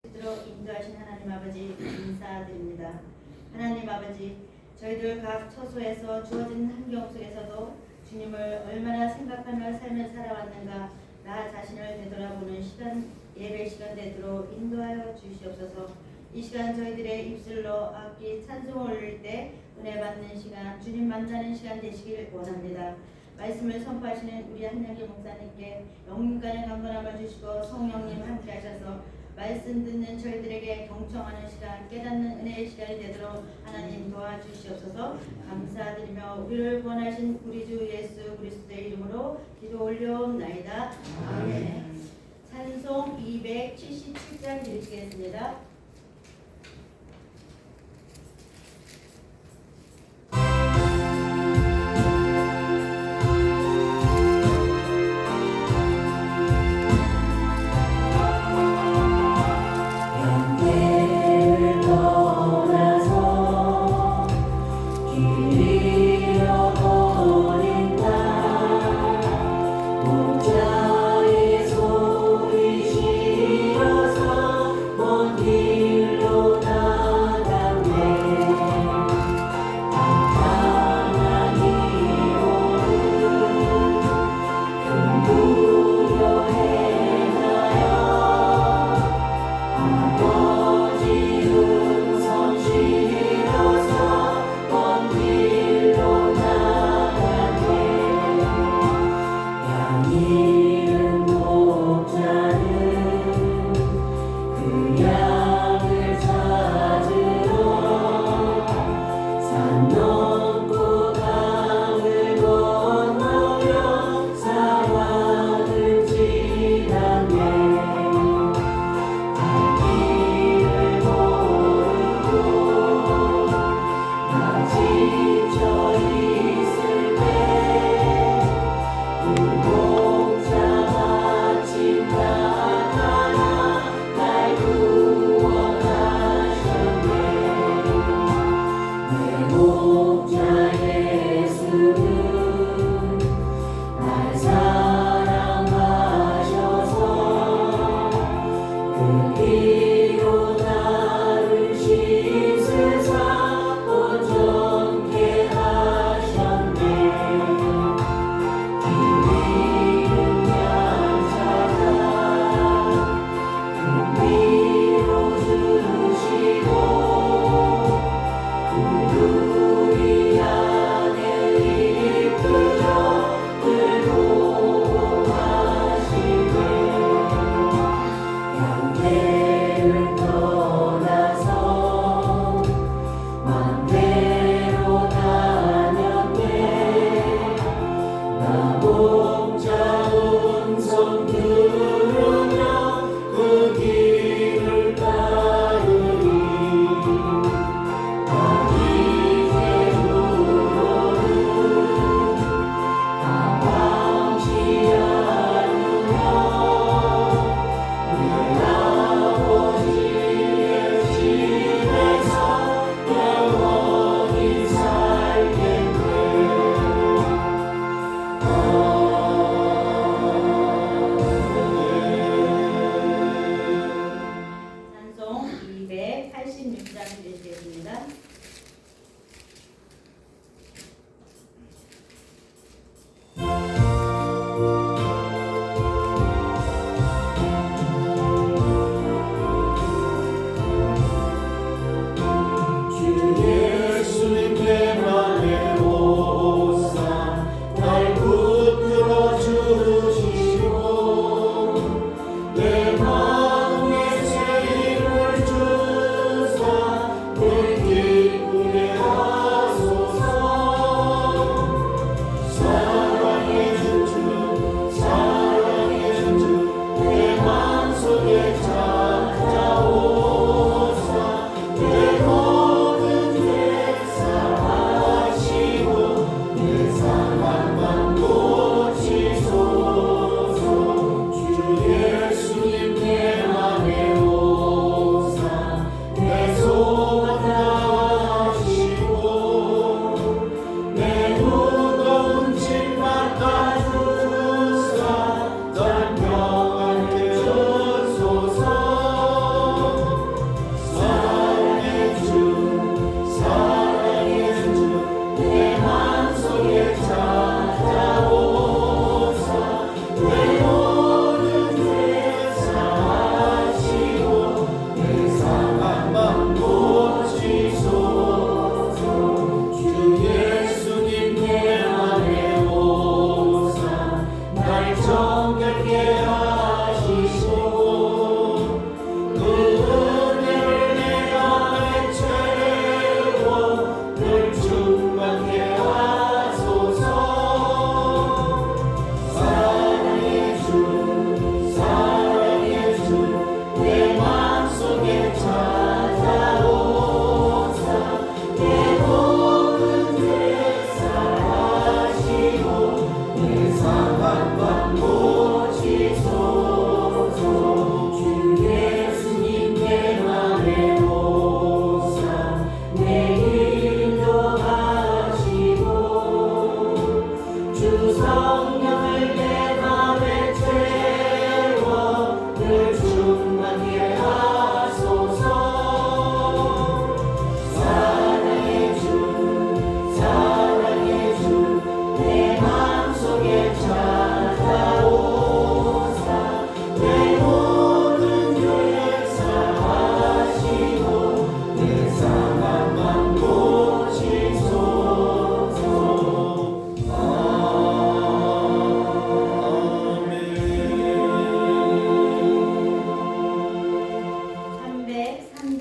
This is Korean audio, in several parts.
뜻대로 인도하신 하나님 아버지 감사드립니다. 하나님 아버지, 저희들 각 처소에서 주어진 환경 속에서도 주님을 얼마나 생각하며 삶을 살아왔는가 나 자신을 되돌아보는 시간, 예배 시간 되도록 인도하여 주시옵소서. 이 시간 저희들의 입술로 악기 찬송을 올릴 때 은혜 받는 시간, 주님 만나는 시간 되시길 원합니다. 말씀을 선포하시는 우리 한영기 목사님께 영육간의 강건함을 주시고 성령님 함께 하셔서 말씀 듣는 저희들에게 경청하는 시간, 깨닫는 은혜의 시간이 되도록 하나님 도와주시옵소서. 감사드리며 우리를 구원하신 우리 주 예수 그리스도의 이름으로 기도 올려옵나이다. 아멘. 찬송 277장 드리시겠습니다.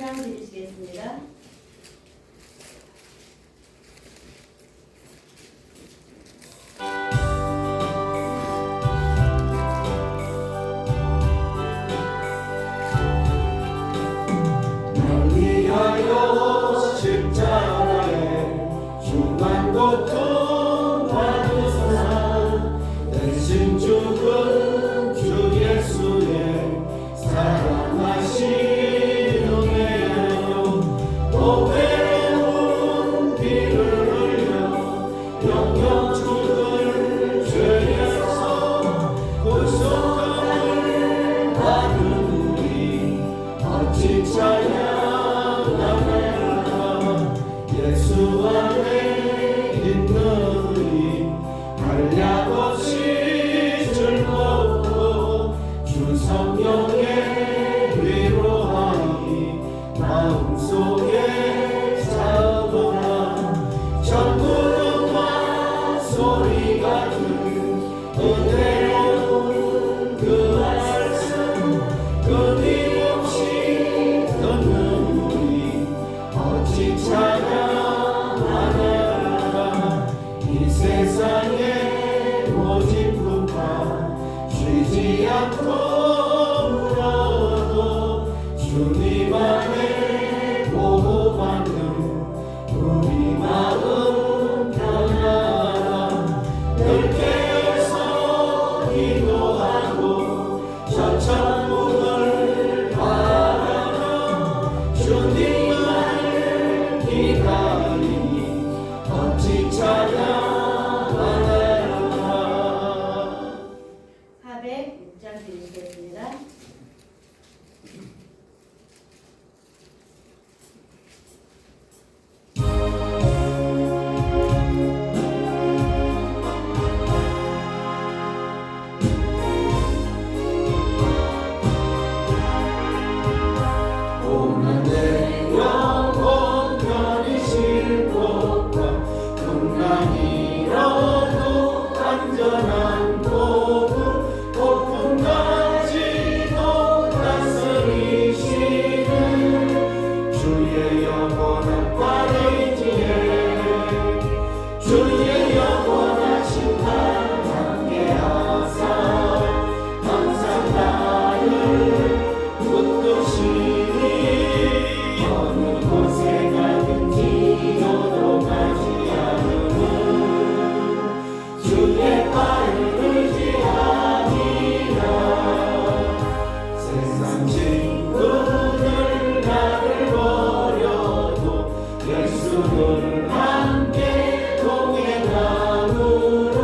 6장 드리시겠습니다. 날 위하여 십자가에 중한 고통 받으소서. 대신 죽은 주 예수의 사랑하신 은혜여, 또 외로운 피를 흘려 영영 죽을 죄에서 구속함을 받은 우리 어찌 찬양하mer까. 예수 안에 있는 우리 한량없이 즐겁고 주 성령의 위로하니 마음속에 차오르나. 천국음악 소리 같은 은혜로운 그 말씀 끊임없이 듣는 우리 어찌 찬양하mer까. 이 세상의 모진 풍파 쉬지 않고 울어도 주님 안에 보호받는 우리 마음 편하라. 늘 깨어서 기도하고 저 천국을 바라며 주님을 기다리니 어찌 찬양하mer까. 406장 드리시겠습니다. 오늘 내 영혼 편히 쉴 곳과 풍랑이라도 안전한 복음 폭풍까지도 다스리시는 주의 영원한 발의지에 주의 영원한 심판 함께하사 항상 나를 붙드시니 어느 곳에 가든지 요동하지 않음은 주의 발을 의지하니라. 세상 친구들 나를 버려도 예수를 함께 동행함으로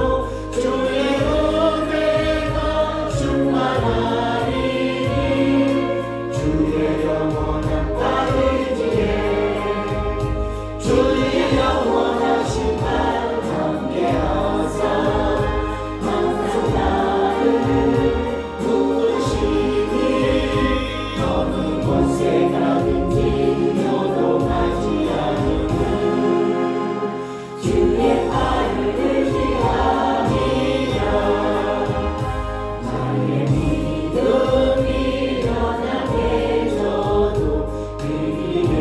주의 은혜가 충만하리니 주의 영원한 발의지에 주의 영원한 심판 함께하사 항상 나를 붙드시니 어느 곳에 가든지 요동하지 않음은 주의 발을 의지하니라. 나의 믿음이 연약해져도 그 길에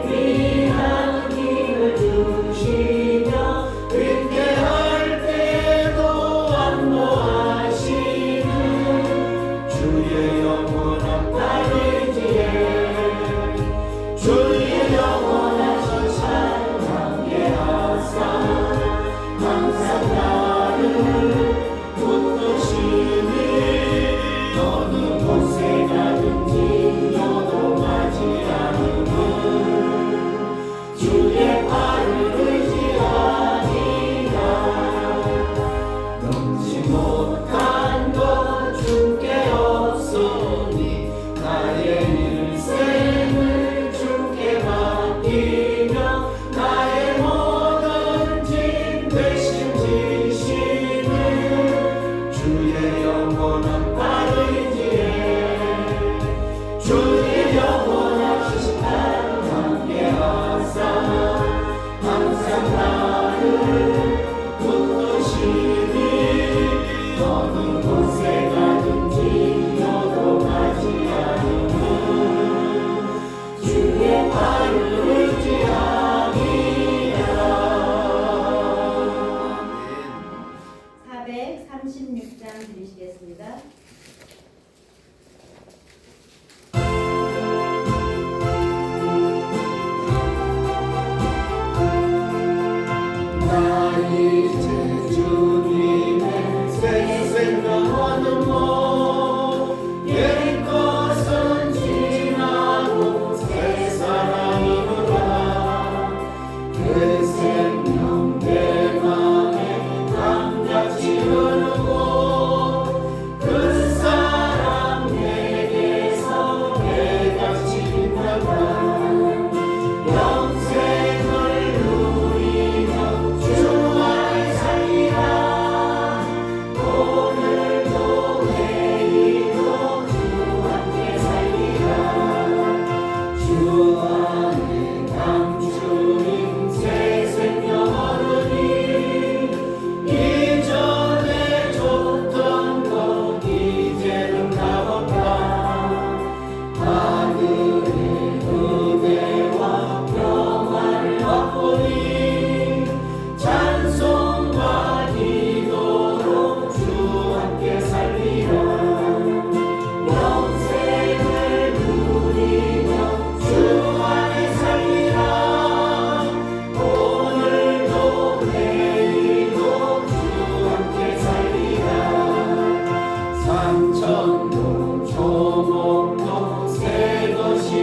위한 힘을 주시며 윈대할 때도 안보하시는 주의 영원한 발의지에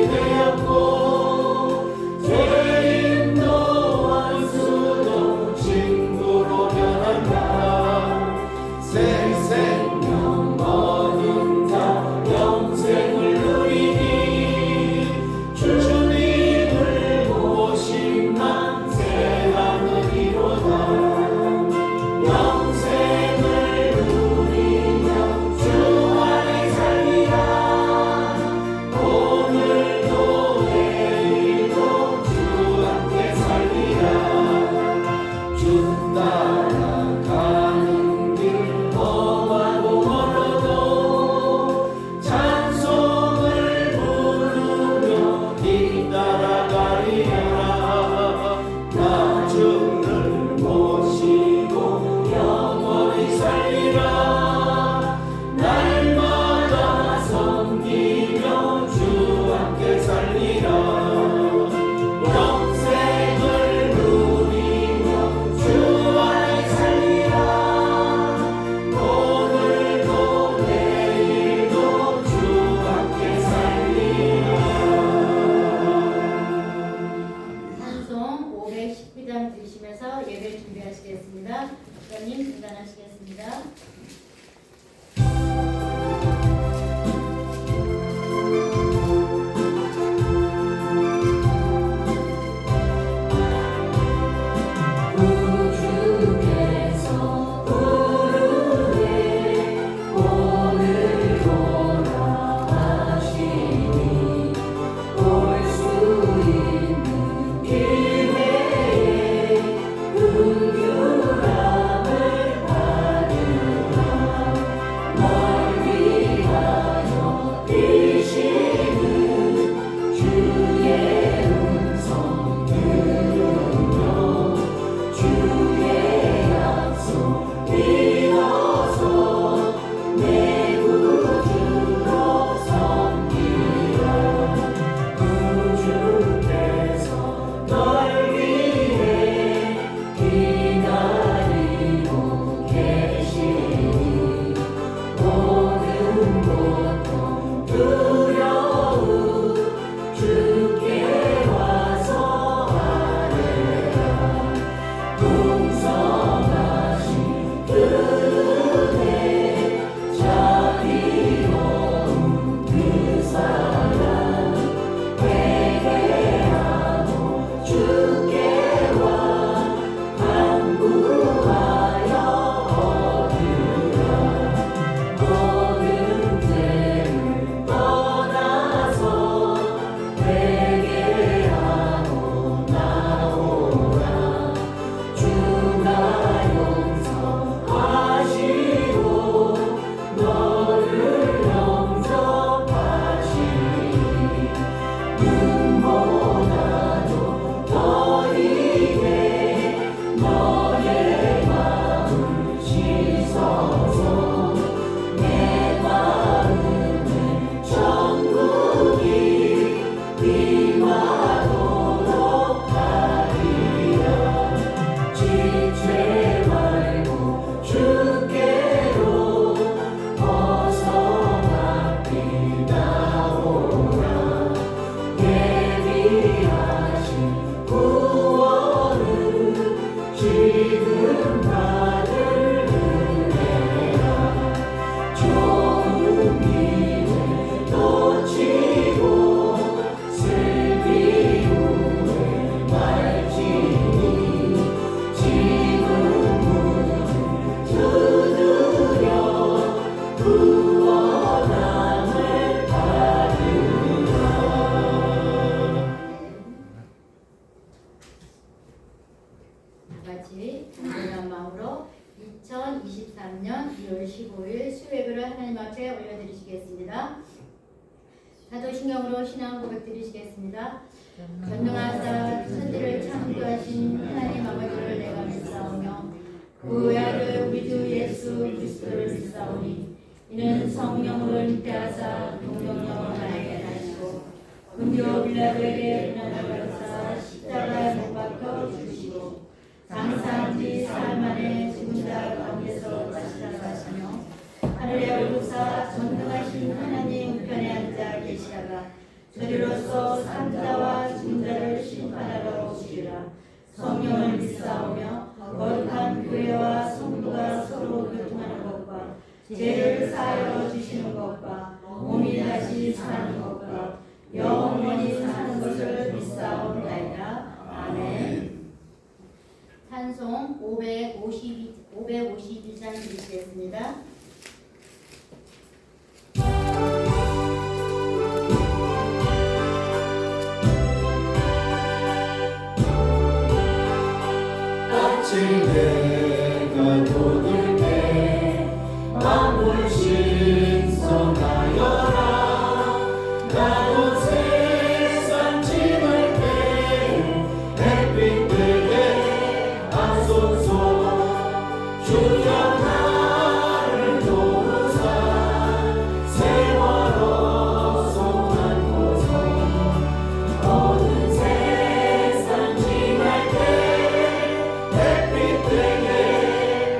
되었고 죄인도 원수도 친구로 변한다. 새 생명 얻은 자 영생을 누리니 주님을 모심만 새 하늘이로다. 영생을 누리며 주 안에 살리라. 오늘도 내일도 주 함께 살리라. 주 따라가는 길 험하고 멀어도 찬송을 부르며 뒤따라가리라. 나 주를 모시고 영원히 살리라. 날마다 섬기며 주 함께 살리라. 영생을 누리며 주 안에 살리라. 오늘도 내일도 주 함께 살리라. 찬송 519장 들으시면서 예배를 준비하시겠습니다. 목사님 중단하시겠습니다. 우주께서 부르네 오늘 오라 하시니 올 수 있는 기회에 긍휼함을 받으라. 널 위하여 뛰시는 주의 음성 들으며 주의 약속 믿어서 내 구주로 섬기라. 우주께서 널 위해 기다리고 계시니 모든 고통 두려움 주께 와서 아뢰라. 풍성하신 그 은혜 자비로운 그 사랑 회개하고 주께 와 간구하여 얻으라. 모든 죄를 떠나서 회개하고 나오라. 주가 용서하시고 너를 영접하시니 눈보다도 더 이게 너의 마음을 씻어서 내 마음에 천국이 임하도록 하리라. 지체 말고 주께로 어서 앞이 나오라. 예비하신 구원은 지금 받을 은혜라. 좋은 기회 놓치고 슬피 후에 말지니 지금은 두드려 구원함을 받으라. 같이 간절한 마음으로 2023년 2월 15일 수요예배를 하나님 앞에 올려드리시겠습니다. 사도신경으로 신앙 고백 드리시겠습니다. 전능하사 천지를 창조하신 하나님 아버지를 내가 믿사오며 그 아들 우리 주 예수 그리스도를 믿사오니 이는 성령으로 잉태하사 동정녀로 나에게 나시고 금요 빌라도에게 고난을 받으사 십자가에 못 박혀 죽으시고 장사한 지 사흘 만에 죽은 자 가운데서 다시 살아가시며 하늘에 오르사 전능하신 하나님 우편에 앉아 계시다가 저리로서 산자와 중자를 심판하러 오시리라. 성령을 믿사오며 거룩한 교회와 성도가 서로 교통하는 것과 죄를 사하여 주시는 것과 몸이 다시 사는 것과 영원히 사는 것을 믿사옵나이다. 아멘. 찬송 552장 드리겠습니다. 내가 도들 때 만물 신성하여라. 나도 세상 지날 때 햇빛 되게 하소서. 주여 나를 도우사 세월호 송환고서. 어두운 세상 지날 때 햇빛 되게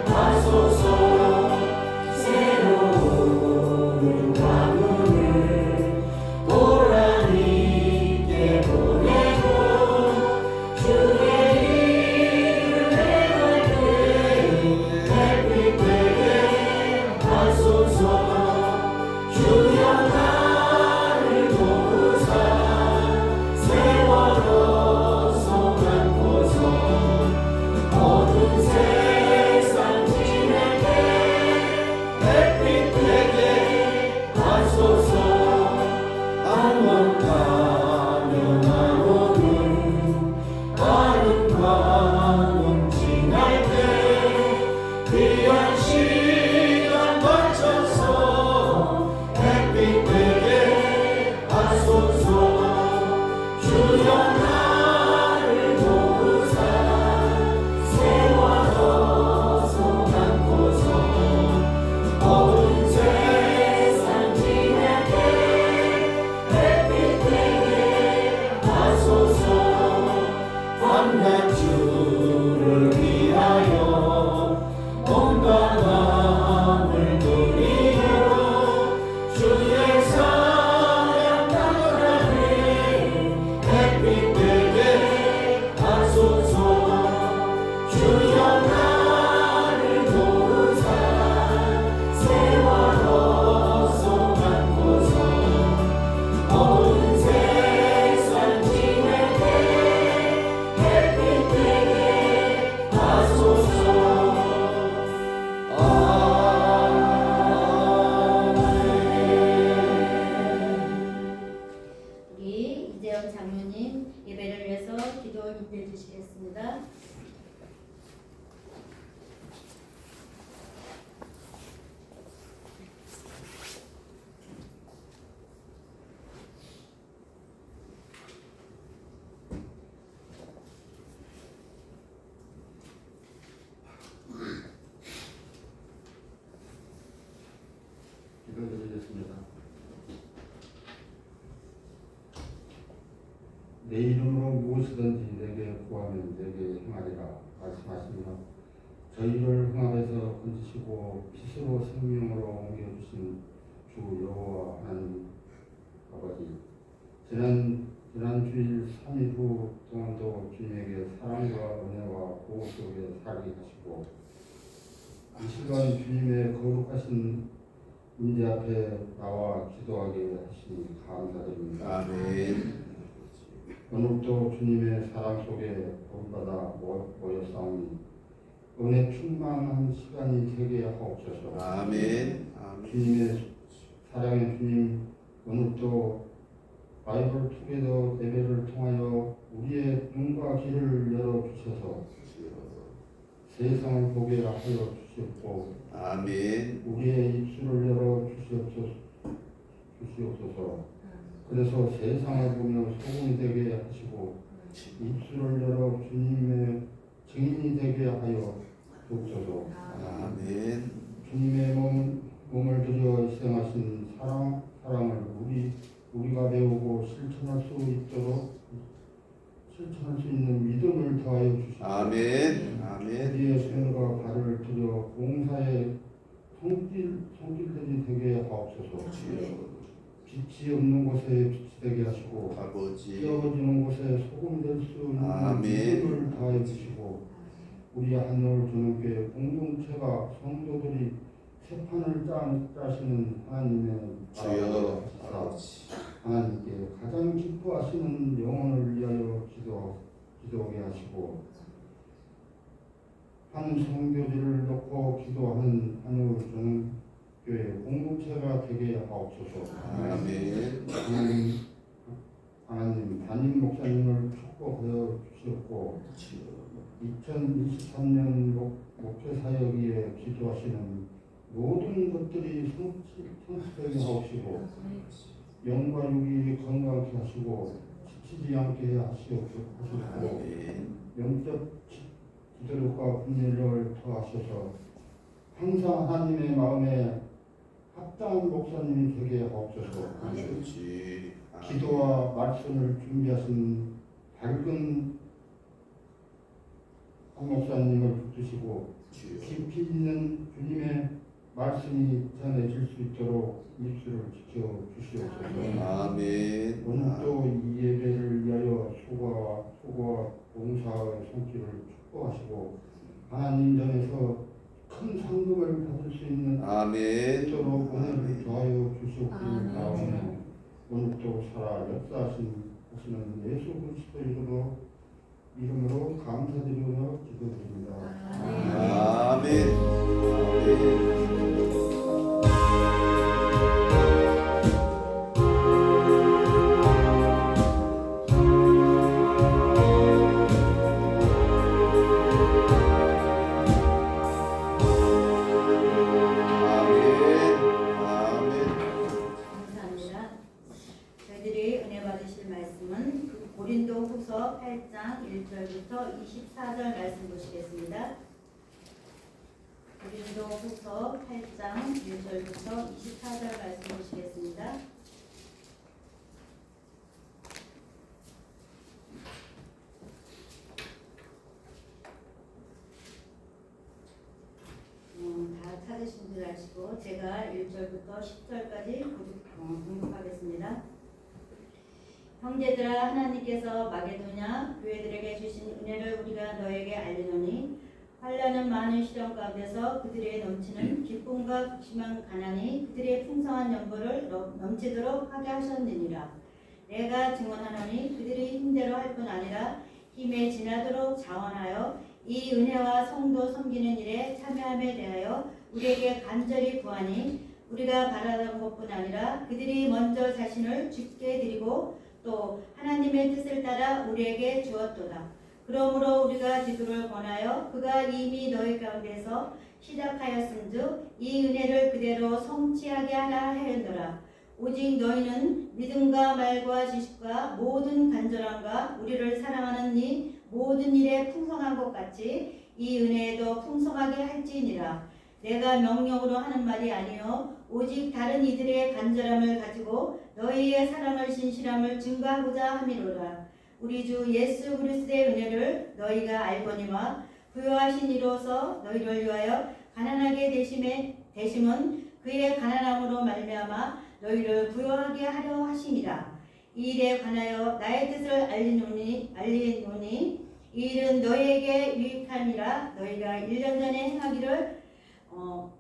하소서. 새로운 가문을 고라니께 보내고 주의 이름 행할 때 햇빛 되게 하소서. 주여 나를 도우사 세월호 송환고서. 어두운 세상 지낼 때 햇빛 되게 하소서. 안원 가면 안원은 다른 가문 지날 때 귀한 시간 바쳐서 햇빛 되게 하소서. 주여 나를 도우사 세월호 송환고서. 어두운 세상 지낼 때 햇빛 되게 하소서. 밤낮 주를 위하여 건강함을 누리고 주의 사랑 나가네 햇빛 되게 하소서. 주여 나를 도우사 세월호 송환고서. 어두운 세상 지낼 때 햇빛 되게 하소서. 우리 이재영 장로님 예배를 위해서 기도 인도해 주시겠습니다. 기도드리겠습니다. 내 이름으로 무엇이든지 내게 구하면 내게 행하리라 말씀하시며 저희를 흥합에서 건지시고 빛으로 생명으로 옮겨주신 주 여호와 하나님 아버지, 지난 주일 3일 후 동안도 주님에게 사랑과 은혜와 보호 속에 살게 하시고 이 시간 주님의 거룩하신 인재 앞에 나와 기도하게 하시니 감사드립니다. 아멘. 오늘도 주님의 사랑 속에 본받아 모였사오니 은혜 충만한 시간이 되게 하옵소서. 아멘. 아멘. 주님의 사랑의 주님, 오늘도 바이블 투게더 예배를 통하여 우리의 눈과 귀를 열어주셔서 세상을 보게 하여 주시옵고 아멘. 우리의 입술을 열어 주시옵소서. 그래서 세상을 보며 소금이 되게 하시고 입술을 열어 주님의 증인이 되게 하여 주옵소서. 아멘. 주님의 몸을 들여 희생하신 사랑을 우리가 배우고 실천할 수 있는 믿음을 더하여 주시고 아멘. 아멘. 우리의 손과 발을 들여 봉사의 손길들이 되게 하옵소서. 빛이 없는 곳에 빛이 되게 하시고 아버지 뛰어지는 곳에 소금 될 수 있는 아멘. 믿음을 더하여 주시고 우리 한올 주님께 공동체가 성도들이 새 판을 짜시는 하나님의 주여 나라를 아버지 하나님께 가장 기뻐하시는 영혼을 위하여 기도하게 하시고 한 성교지를 놓고 기도하는 한올 주님교회 공동체가 되게 하옵소서. 아멘 하나님 담임 목사님을 축복하여 주시옵고 2023년 목회 사역에 기도하시는 모든 것들이 성취되게 하옵시고 영과 육이 건강케 하시고 지치지 않게 하시옵시고 아멘 영적 기도력과 분열을 더하셔서 항상 하나님의 마음에 합당한 목사님이 되게 하옵소서. 아버지 기도와 말씀을 준비하신 밝은 한 목사님을 붙드시고 주여 깊이 있는 주님의 말씀이 전해질 수 있도록 입술을 지켜 주시옵소서. 아멘 오늘도 이 예배를 위하여 소고와 봉사의 손길을 축복하시고 하나님 전에서 큰 상급을 받을 수 있는 아멘 있도록 은혜를 더하여 주시옵기를 바라오며 오늘도 살아 역사하시는 예수 그리스도 이름으로 감사드리며 기도드립니다. 아멘 아멘 감사합니다. 저희들이 은혜 받으실 말씀은 고린도후서 8장 1절부터 24절 말씀 보시겠습니다. 고린도후서 8장 1절부터 24절 말씀 보시겠습니다. 다 찾으신 줄 아시고 제가 1절부터 10절까지 공독하겠습니다. 형제들아 하나님께서 마게도냐 교회들에게 주신 은혜를 우리가 너에게 알리노니 환난은 많은 시련 가운데서 그들의 넘치는 기쁨과 극심한 가난이 그들의 풍성한 연보를 넘치도록 하게 하셨느니라. 내가 증언하노니 그들이 힘대로 할 뿐 아니라 힘에 지나도록 자원하여 이 은혜와 성도 섬기는 일에 참여함에 대하여 우리에게 간절히 구하니 우리가 바라던 것뿐 아니라 그들이 먼저 자신을 주께 드리고 또 하나님의 뜻을 따라 우리에게 주었도다. 그러므로 우리가 기도를 권하여 그가 이미 너희 가운데서 시작하였은즉 이 은혜를 그대로 성취하게 하라 하였노라. 오직 너희는 믿음과 말과 지식과 모든 간절함과 우리를 사랑하는 이 모든 일에 풍성한 것 같이 이 은혜에도 풍성하게 할지니라. 내가 명령으로 하는 말이 아니요 오직 다른 이들의 간절함을 가지고 너희의 사랑을 신실함을 증거하고자 함이로라. 우리 주 예수 그리스도의 은혜를 너희가 알거니와 부요하신 이로서 너희를 위하여 가난하게 되심은 그의 가난함으로 말미암아 너희를 부요하게 하려 하심이라. 이 일에 관하여 나의 뜻을 알리노니 이 일은 너희에게 유익함이라. 너희가 1년 전에 행하기를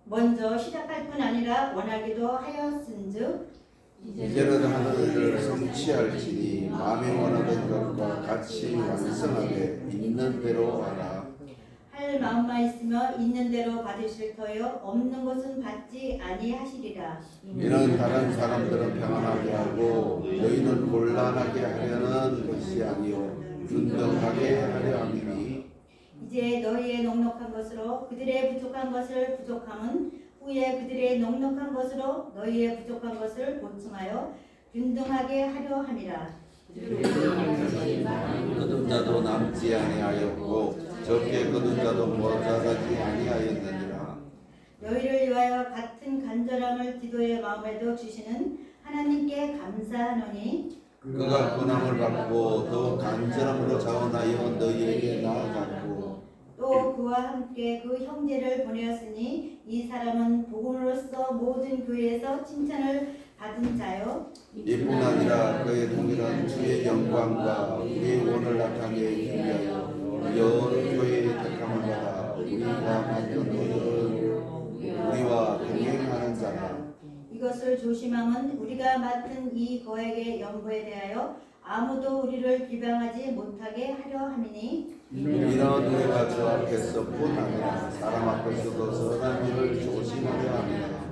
먼저 시작할 뿐 아니라 원하기도 하였은즉 이제는 하는 일을 성취할지니 마음에 원하던 것과 같이 완성하게 있는 대로 하라. 할 마음만 있으며 있는 대로 받으실 터요 없는 것은 받지 아니하시리라. 이는 다른 사람들은 평안하게 하고 너희는 곤란하게 하려는 것이 아니요 분명하게 하려 함이니 이제 너희의 넉넉한 것으로 그들의 부족한 것을 부족함은 후에 그들의 넉넉한 것으로 너희의 부족한 것을 보충하여 균등하게 하려 함이라. 거둔 자도 남지 아니하였고 적게 거둔 자도 모자라지 아니하였느니라. 너희를 위하여 같은 간절함을 기도의 마음에도 주시는 하나님께 감사하노니 그가 권함을 받고 또 간절함으로 자원하여 너희에게 나아갔고 또 그와 함께 그 형제를 보내었으니 이 사람은 복음으로써 모든 교회에서 칭찬을 받은 자요 이뿐 아니라 그의 동일한 주의 영광과 우리의 오늘 나타내기 위하여 여러 교회의 택함을 받아 우리가 만든 너희를 우리와 동행하는 자라. 이것을 조심함은 우리가 맡은 이 거액의 연보에 대하여 아무도 우리를 비방하지 못하게 하려 함이니 이런 우리가 주 앞에서뿐 아니라 사람 앞에서도 선한 일을 조심하려 합니다.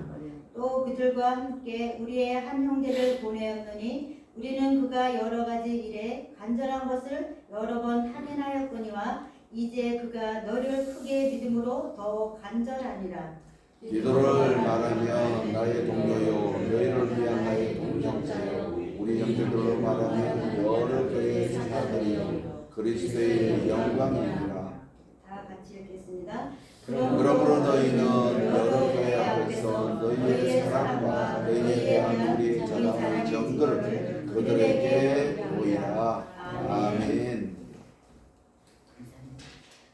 또 그들과 함께 우리의 한 형제를 보내었느니 우리는 그가 여러 가지 일에 간절한 것을 여러 번 확인하였거니와 이제 그가 너를 크게 믿음으로 더 간절하니라. 디도를 말하면 나의 동료요 너희를 위한 나의 동정자요 우리 형제들로 말하면 여러 교회의 신하들이요 그리스도의 영광이니라. 다 같이 읽겠습니다. 그러므로 너희는 여러 교회 앞에서 너희의 사랑과 너희에 대한 우리의 전함의 정글을 그들에게 보이라. 아멘.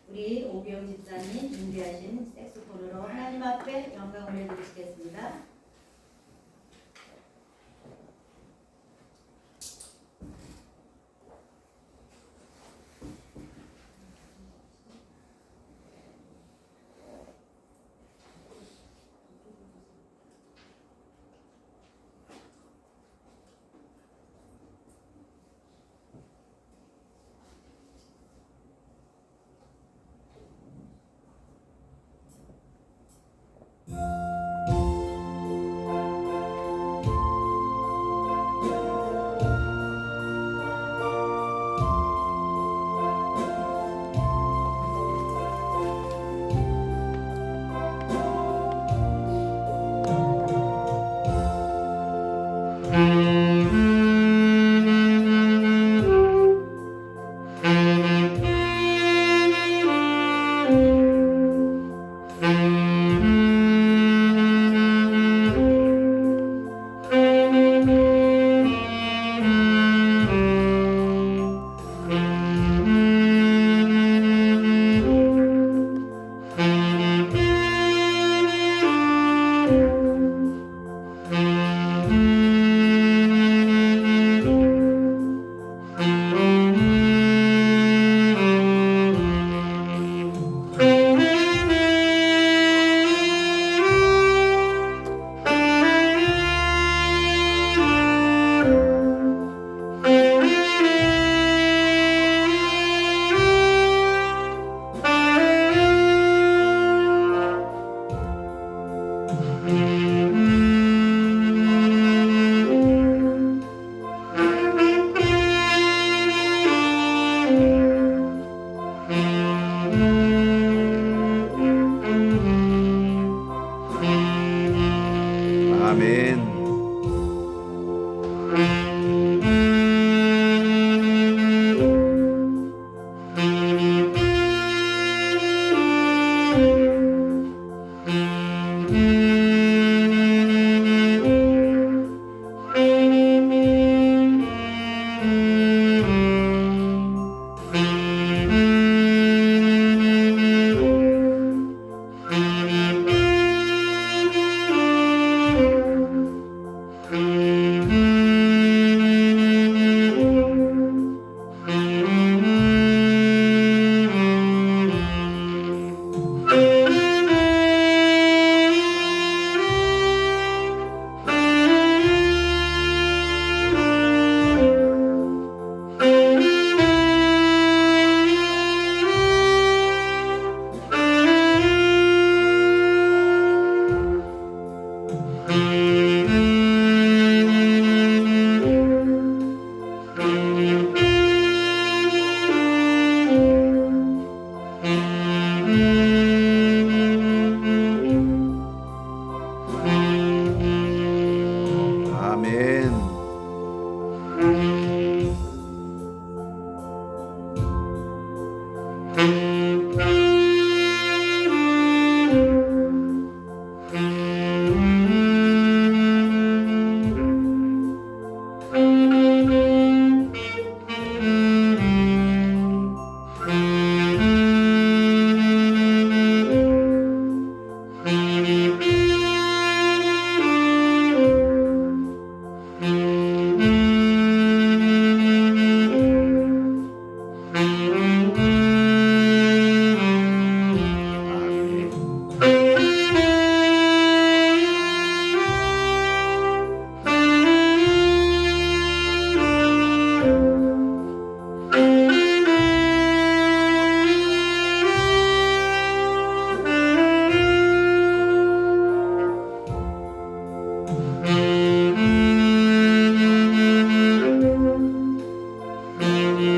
우리 오병 집사님 준비하신 색소폰으로 하나님 앞에 영광 올려드리시겠습니다.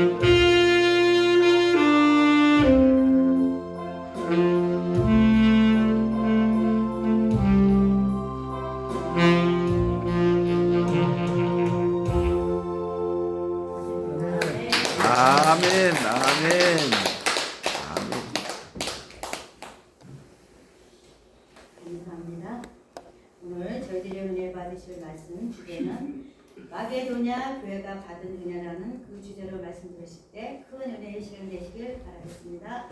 아멘, 아멘. 감사합니다. 오늘 저희들이 은혜 받으실 말씀 주제는 마게도냐 교회가 받은 은혜라는 그 주제로 말씀드리실 때 큰 은혜의 시간 되시길 바라겠습니다.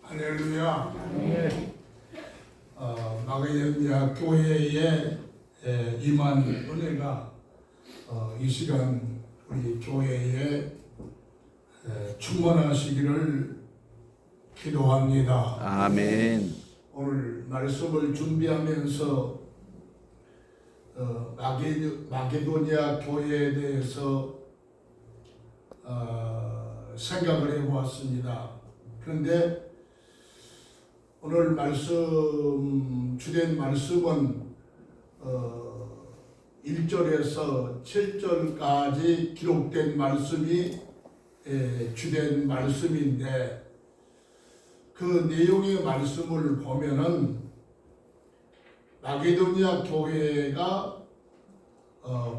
할렐루야. 마게도냐 교회에 임한 은혜가 이 시간 우리 교회에 충만하시기를 기도합니다. 아멘. 오늘 말씀을 준비하면서 마게도냐 교회에 대해서 생각을 해보았습니다. 그런데 오늘 주된 말씀은 1절에서 7절까지 기록된 말씀이 주된 말씀인데 그 내용의 말씀을 보면은 마게도냐 교회가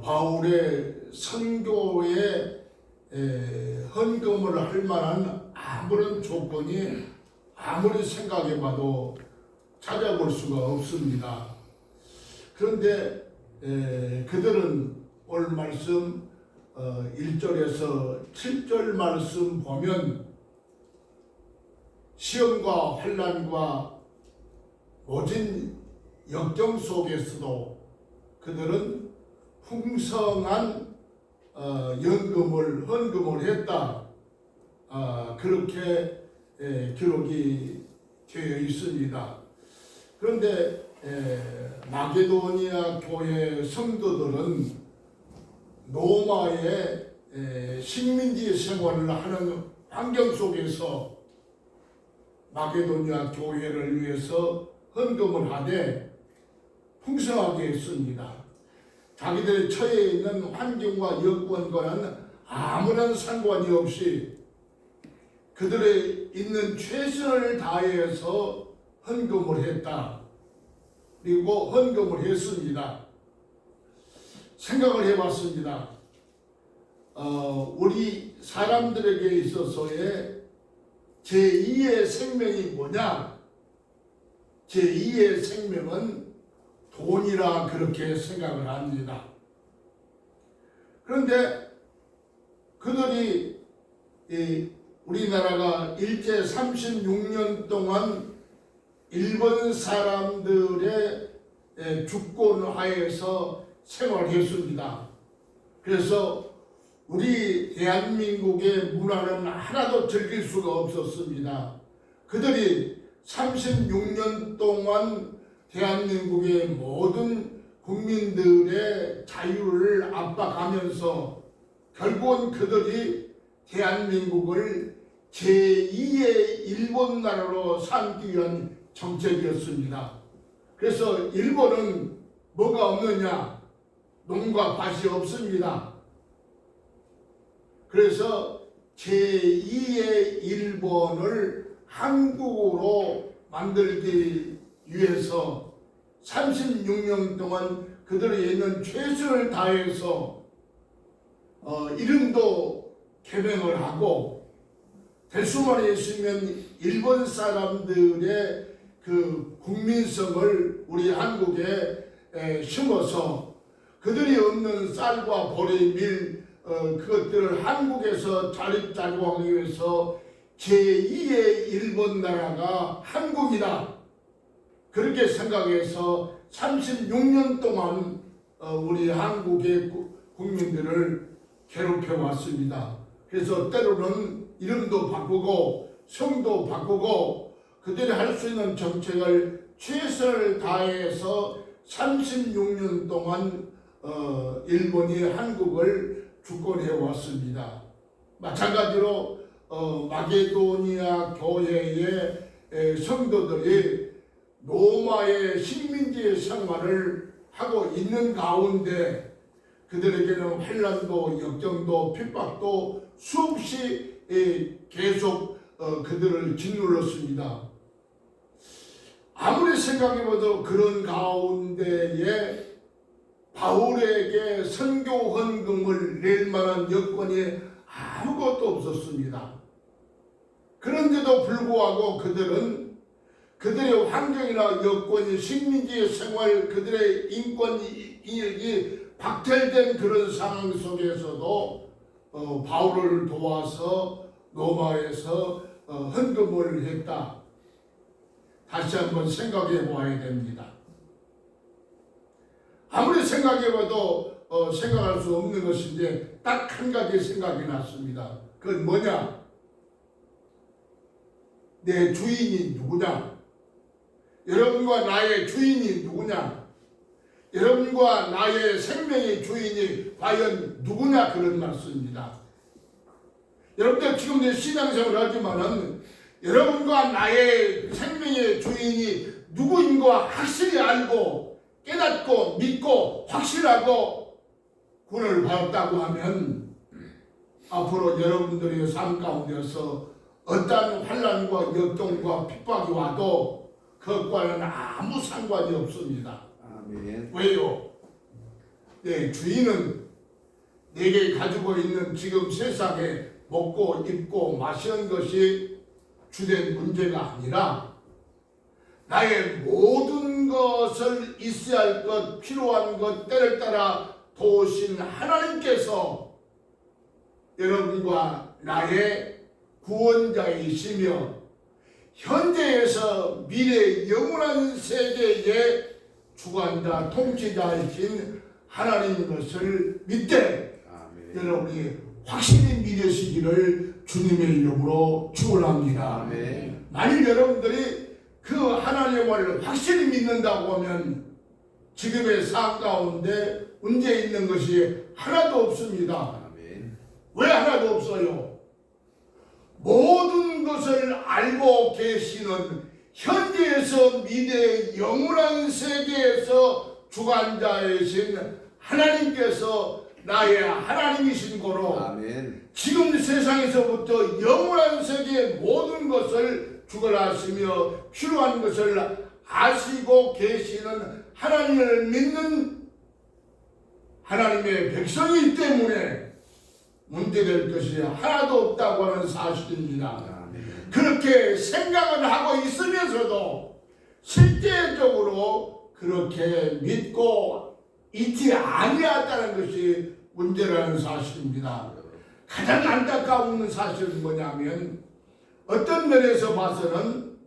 바울의 선교에 헌금을 할 만한 아무런 조건이 아무리 생각해봐도 찾아볼 수가 없습니다. 그런데 그들은 오늘 말씀 1절에서 7절 말씀 보면 시험과 환난과 모진 역경 속에서도 그들은 풍성한 헌금을 했다. 그렇게 기록이 되어 있습니다. 그런데 마게도니아 교회 성도들은 로마의 식민지 생활을 하는 환경 속에서 마게도니아 교회를 위해서 헌금을 하되 풍성하게 했습니다. 자기들의 처해 있는 환경과 여건과는 아무런 상관이 없이 그들의 있는 최선을 다해서 헌금을 했다. 그리고 헌금을 했습니다. 생각을 해봤습니다. 우리 사람들에게 있어서의 제2의 생명이 뭐냐? 제2의 생명은 돈이라 그렇게 생각을 합니다. 그런데 그들이 우리나라가 일제 36년 동안 일본 사람들의 주권 하에서 생활했습니다. 그래서 우리 대한민국의 문화는 하나도 즐길 수가 없었습니다. 그들이 36년 동안 대한민국의 모든 국민들의 자유를 압박하면서 결국은 그들이 대한민국을 제2의 일본 나라로 삼기 위한 정책이었습니다. 그래서 일본은 뭐가 없느냐? 농과 밭이 없습니다. 그래서 제2의 일본을 한국으로 만들기 위해서 36년 동안 그들이 있는 최선을 다해서 이름도 개명을 하고 될 수만 있으면 일본 사람들의 그 국민성을 우리 한국에 심어서 그들이 없는 쌀과 보리, 밀 그것들을 한국에서 자립자족하기 위해서 제2의 일본 나라가 한국이다. 그렇게 생각해서 36년 동안 우리 한국의 국민들을 괴롭혀 왔습니다. 그래서 때로는 이름도 바꾸고 성도 바꾸고 그들이 할 수 있는 정책을 최선을 다해서 36년 동안 일본이 한국을 주권해 왔습니다. 마찬가지로 마게도니아 교회의 성도들이 로마의 식민지의 생활을 하고 있는 가운데 그들에게는 환난도 역경도 핍박도 수없이 계속 그들을 짓눌렀습니다. 아무리 생각해봐도 그런 가운데에 바울에게 선교 헌금을 낼 만한 여건이 아무것도 없었습니다. 그런데도 불구하고 그들은 그들의 환경이나 여건이 식민지의 생활, 그들의 인권이 박탈된 그런 상황 속에서도 바울을 도와서 로마에서 헌금을 했다. 다시 한번 생각해 보아야 됩니다. 아무리 생각해봐도 생각할 수 없는 것인데 딱 한 가지 생각이 났습니다. 그건 뭐냐? 내 주인이 누구냐? 여러분과 나의 주인이 누구냐? 여러분과 나의 생명의 주인이 과연 누구냐? 그런 말씀입니다. 여러분들 지금도 신앙생활을 하지만은 여러분과 나의 생명의 주인이 누구인 거 확실히 알고 깨닫고 믿고 확실하고 구원을 받았다고 하면 앞으로 여러분들의 삶 가운데서 어떠한 환난과 역경과 핍박이 와도 그것과는 아무 상관이 없습니다. 아멘. 왜요? 내 주인은 내게 가지고 있는 지금 세상에 먹고 입고 마시는 것이 주된 문제가 아니라 나의 모든 것을 있어야 할 것, 필요한 것, 때를 따라 도우신 하나님께서 여러분과 나의 구원자이시며 현재에서 미래 영원한 세계의 주관자, 통치자이신 하나님인 것을 믿되 여러분이 확실히 믿으시기를 주님의 이름으로 축원합니다. 아멘. 만일 여러분들이 그 하나님을 확실히 믿는다고 하면 지금의 삶 가운데 문제 있는 것이 하나도 없습니다. 아멘. 왜 하나도 없어요? 모든 것을 알고 계시는 현재에서 미래 영원한 세계에서 주관자이신 하나님께서 나의 하나님이신 거로 아멘. 지금 세상에서부터 영원한 세계의 모든 것을 주관하시며 필요한 것을 아시고 계시는 하나님을 믿는 하나님의 백성이기 때문에 문제될 것이 하나도 없다고 하는 사실입니다. 아멘. 그렇게 생각을 하고 있으면서도 실제적으로 그렇게 믿고 있지 아니하다는 것이 문제라는 사실입니다. 가장 안타까운 사실은 뭐냐면 어떤 면에서 봐서는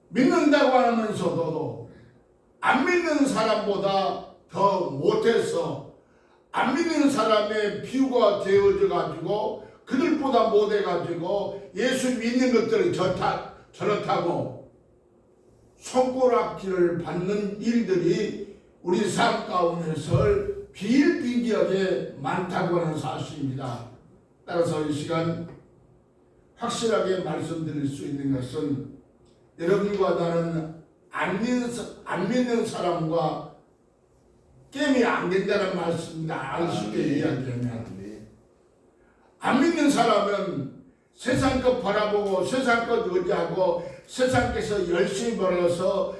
믿는다고 하면서도 안 믿는 사람보다 더 못해서 안 믿는 사람의 비유가 되어져 가지고 그들보다 못해 가지고 예수 믿는 것들을 저렇다고 손가락질을 받는 일들이 우리 삶 가운데서 비일비재하게 많다고 하는 사실입니다. 따라서 이 시간 확실하게 말씀드릴 수 있는 것은 여러분과 나는 안 믿는 사람과 게임이 안 된다는 말씀입니다. 안 쉽게 이야기하면 안 믿는 사람은 세상 것 바라보고 세상 것 의지하고 세상께서 열심히 벌어서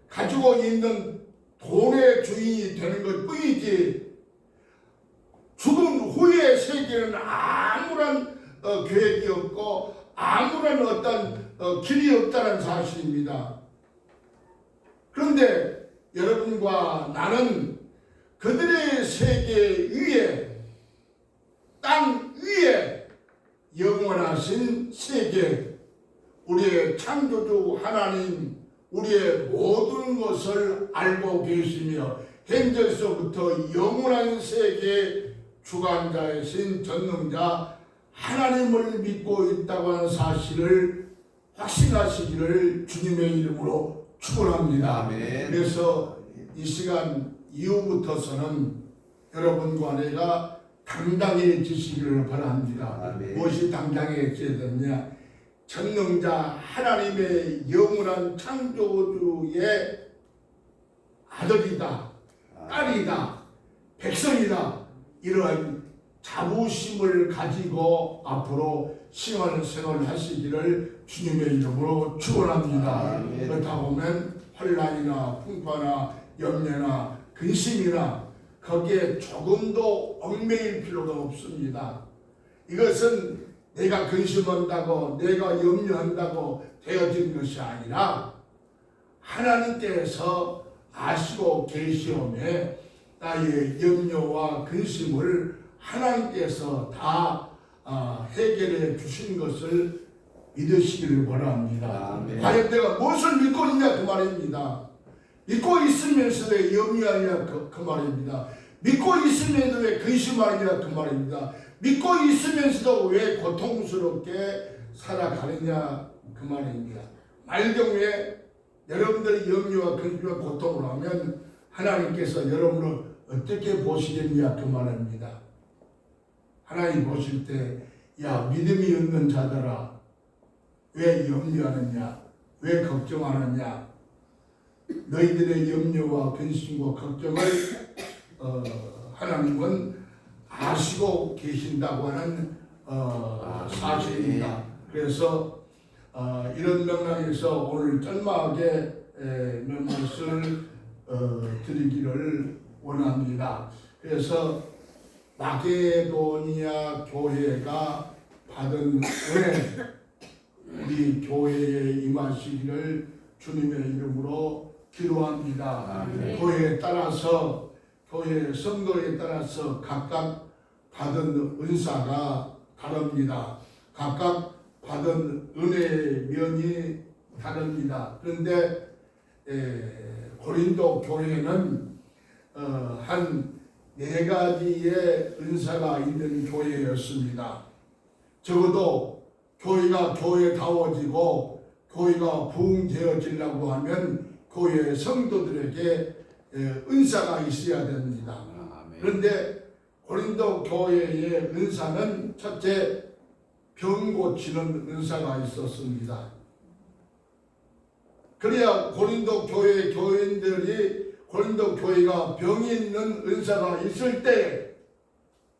가지고 있는 돈의 주인이 되는 것 뿐이지 죽음 후의 세계는 아무런 계획이 없고 아무런 어떤 길이 없다는 사실입니다. 그런데 여러분과 나는 그들의 세계 위에 땅 위에 영원하신 세계 우리의 창조주 하나님 우리의 모든 것을 알고 계시며 현재서부터 영원한 세계 주관자이신 전능자 하나님을 믿고 있다고 하는 사실을 확신하시기를 주님의 이름으로 축원합니다. 아멘. 그래서 이 시간 이후부터서는 여러분과 내가 당당해지시기를 바랍니다. 아멘. 무엇이 당당해져야 되느냐? 전능자 하나님의 영원한 창조주의 아들이다, 딸이다, 백성이다, 이러한 자부심을 가지고 앞으로 신앙생활을 하시기를 주님의 이름으로 축원합니다. 아멘. 그렇다 보면 환난이나 풍파나 염려나 근심이나 거기에 조금도 얽매일 필요가 없습니다. 이것은 내가 근심한다고 내가 염려한다고 되어진 것이 아니라 하나님께서 아시고 계시오매 나의 염려와 근심을 하나님께서 다 해결해 주신 것을 믿으시기를 바랍니다. 아멘. 과연 내가 무엇을 믿고 있냐 그 말입니다. 믿고 있으면서 왜 염려하냐 그 말입니다. 믿고 있으면서 왜 근심하느냐 그 말입니다. 믿고 있으면서도 왜 고통스럽게 살아가느냐 그 말입니다. 말 경우에 여러분들이 염려와 근심과 고통을 하면 하나님께서 여러분을 어떻게 보시겠냐 그 말입니다. 하나님 보실 때 야 믿음이 없는 자들아 왜 염려하느냐 왜 걱정하느냐 너희들의 염려와 근심과 걱정을 하나님은 아시고 계신다고 하는 사실입니다. 그래서 이런 맥락에서 오늘 짤막하게 몇 말씀을 드리기를 원합니다. 그래서 마게도니아 교회가 받은 은혜 우리 교회에 임하시기를 주님의 이름으로 기도합니다. 아멘. 교회에 따라서 교회 성도에 따라서 각각 받은 은사가 다릅니다. 각각 받은 은혜의 면이 다릅니다. 그런데 고린도 교회는 한 4가지의 은사가 있는 교회였습니다. 적어도 교회가 교회다워지고 교회가 부흥되어지려고 하면 교회 성도들에게 은사가 있어야 됩니다. 그런데 고린도 교회의 은사는 첫째 병 고치는 은사가 있었습니다. 그래야 고린도 교회 교인들이 고린도 교회가 병이 있는 은사가 있을 때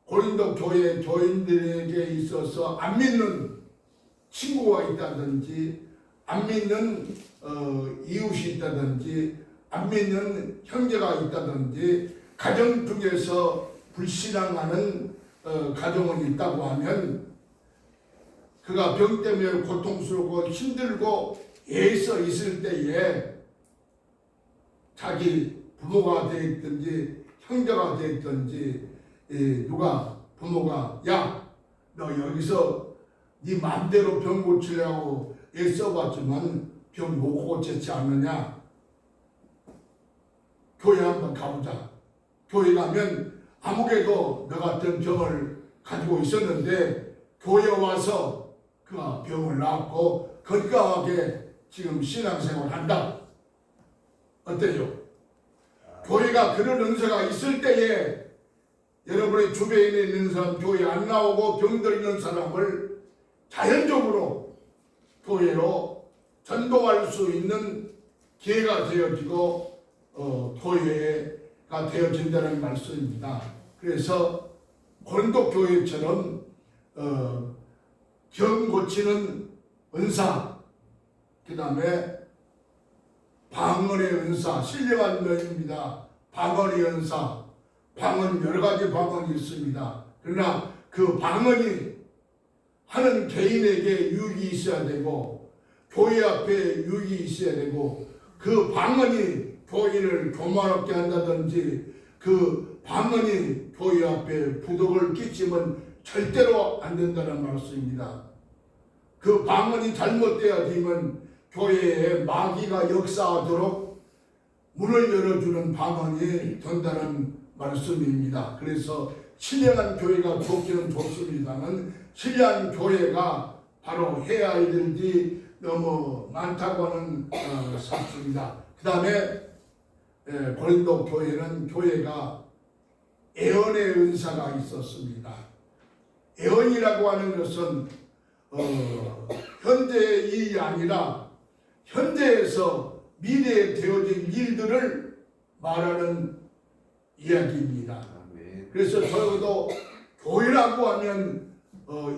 고린도 교회 교인들에게 있어서 안 믿는 친구가 있다든지 안 믿는 이웃이 있다든지 안 믿는 형제가 있다든지 가정 중에서 불신앙하는 가정은 있다고 하면 그가 병 때문에 고통스럽고 힘들고 애써 있을 때에 자기 부모가 되었든지 형제가 되었든지 누가 부모가 야 너 여기서 네 맘대로 병 고치려고 애써봤지만 병 못 고쳤지 않느냐 교회 한번 가보자. 교회 가면 아무개도 너 같은 병을 가지고 있었는데 교회 와서 그가 병을 낫고 건강하게 지금 신앙생활을 한다. 어때요? 교회가 그런 은사가 있을 때에 여러분의 주변에 있는 사람 교회 안 나오고 병들 있는 사람을 자연적으로 교회로 전도할 수 있는 기회가 되어지고 교회가 되어진다는 말씀입니다. 그래서 고린도 교회처럼 병 고치는 은사, 그 다음에 방언의 은사, 신령한 면입니다. 방언의 은사, 방언 여러 가지 방언이 있습니다. 그러나 그 방언이 하는 개인에게 유익이 있어야 되고 교회 앞에 유익이 있어야 되고 그 방언이 교인을 교만하게 한다든지 그 방언이 교회 앞에 부덕을 끼치면 절대로 안 된다는 말씀입니다. 그 방언이 잘못되어지면 교회에 마귀가 역사하도록 문을 열어주는 방언이 된다는 말씀입니다. 그래서 신령한 교회가 좋기는 좋습니다만 신령한 교회가 바로 해야 할 일들이 너무 많다고 하는 사실입니다. 그 다음에 고린도 교회는 교회가 애언의 은사가 있었습니다. 애언이라고 하는 것은 현재의 일이 아니라 현재에서 미래에 되어진 일들을 말하는 이야기입니다. 아멘. 그래서 적어도 교회라고 하면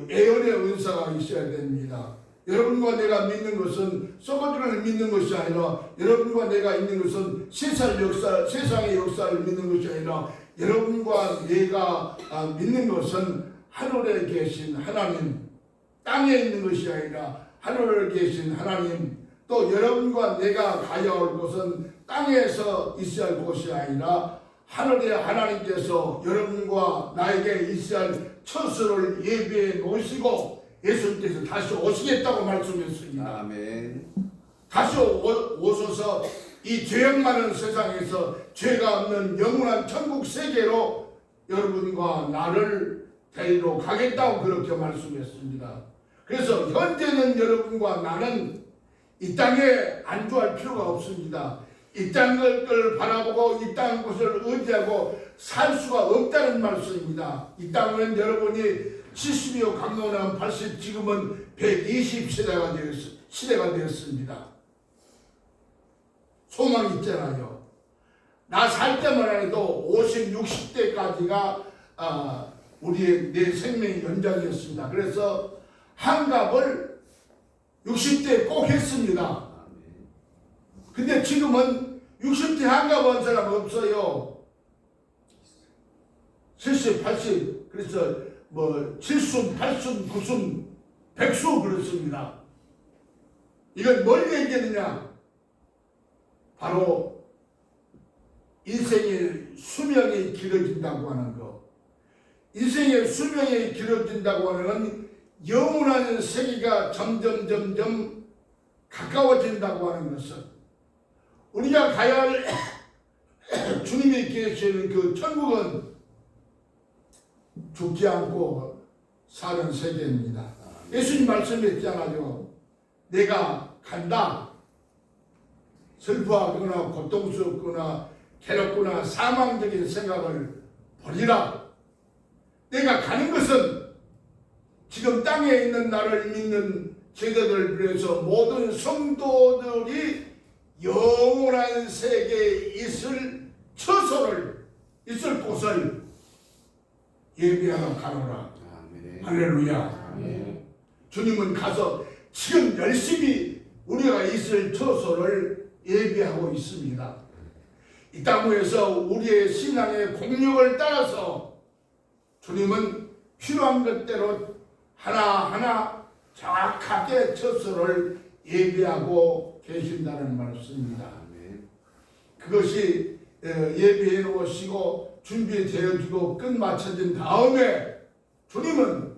예언의 은사가 있어야 됩니다. 여러분과 내가 믿는 것은 썩어지는 믿는 것이 아니라, 여러분과 내가 있는 것은 세상의 역사를 믿는 것이 아니라, 여러분과 내가 믿는 것은 하늘에 계신 하나님, 땅에 있는 것이 아니라 하늘에 계신 하나님, 또 여러분과 내가 가야 할 곳은 땅에서 있어야 할 곳이 아니라 하늘의 하나님께서 여러분과 나에게 있어야 할 처소를 예비해 놓으시고 예수님께서 다시 오시겠다고 말씀했습니다. 아멘. 다시 오셔서 이 죄악 많은 세상에서 죄가 없는 영원한 천국 세계로 여러분과 나를 데리러 가겠다고 그렇게 말씀했습니다. 그래서 현재는 여러분과 나는 이 땅에 안주할 필요가 없습니다. 이 땅을 바라보고 이 땅 것을 의지하고 살 수가 없다는 말씀입니다. 이 땅은 여러분이 70이요 강론은 80, 지금은 120 시대가 되었습니다. 소망이 있잖아요. 나 살 때만 해도 50, 60대까지가 내 생명의 연장이었습니다. 그래서 한갑을 60대 꼭 했습니다. 근데 지금은 60대 한갑한 사람 없어요. 70, 80, 그래서 7순, 8순, 9순, 100수 그렇습니다. 이건 뭘 얘기하느냐? 바로 인생의 수명이 길어진다고 하는 것. 인생의 수명이 길어진다고 하는 건 영원한 세계가 점점 가까워진다고 하는 것은, 우리가 가야 할 주님이 계시는 그 천국은 죽지 않고 사는 세계입니다. 예수님 말씀했잖아요. 내가 간다. 슬퍼하거나 고통스럽거나 괴롭거나 사망적인 생각을 버리라. 내가 가는 것은 지금 땅에 있는 나를 믿는 제자들을 비롯해서 모든 성도들이 영원한 세계에 있을 처소를, 있을 곳을 예비하러 가노라. 아멘. 할렐루야. 아멘. 주님은 가서 지금 열심히 우리가 있을 처소를 예비하고 있습니다. 이 땅에서 우리의 신앙의 공력을 따라서 주님은 필요한 것대로 하나하나 정확하게 처소를 예비하고 계신다는 말씀입니다. 아멘. 그것이 예비해 놓으시고 준비되어지고 끝마쳐진 다음에 주님은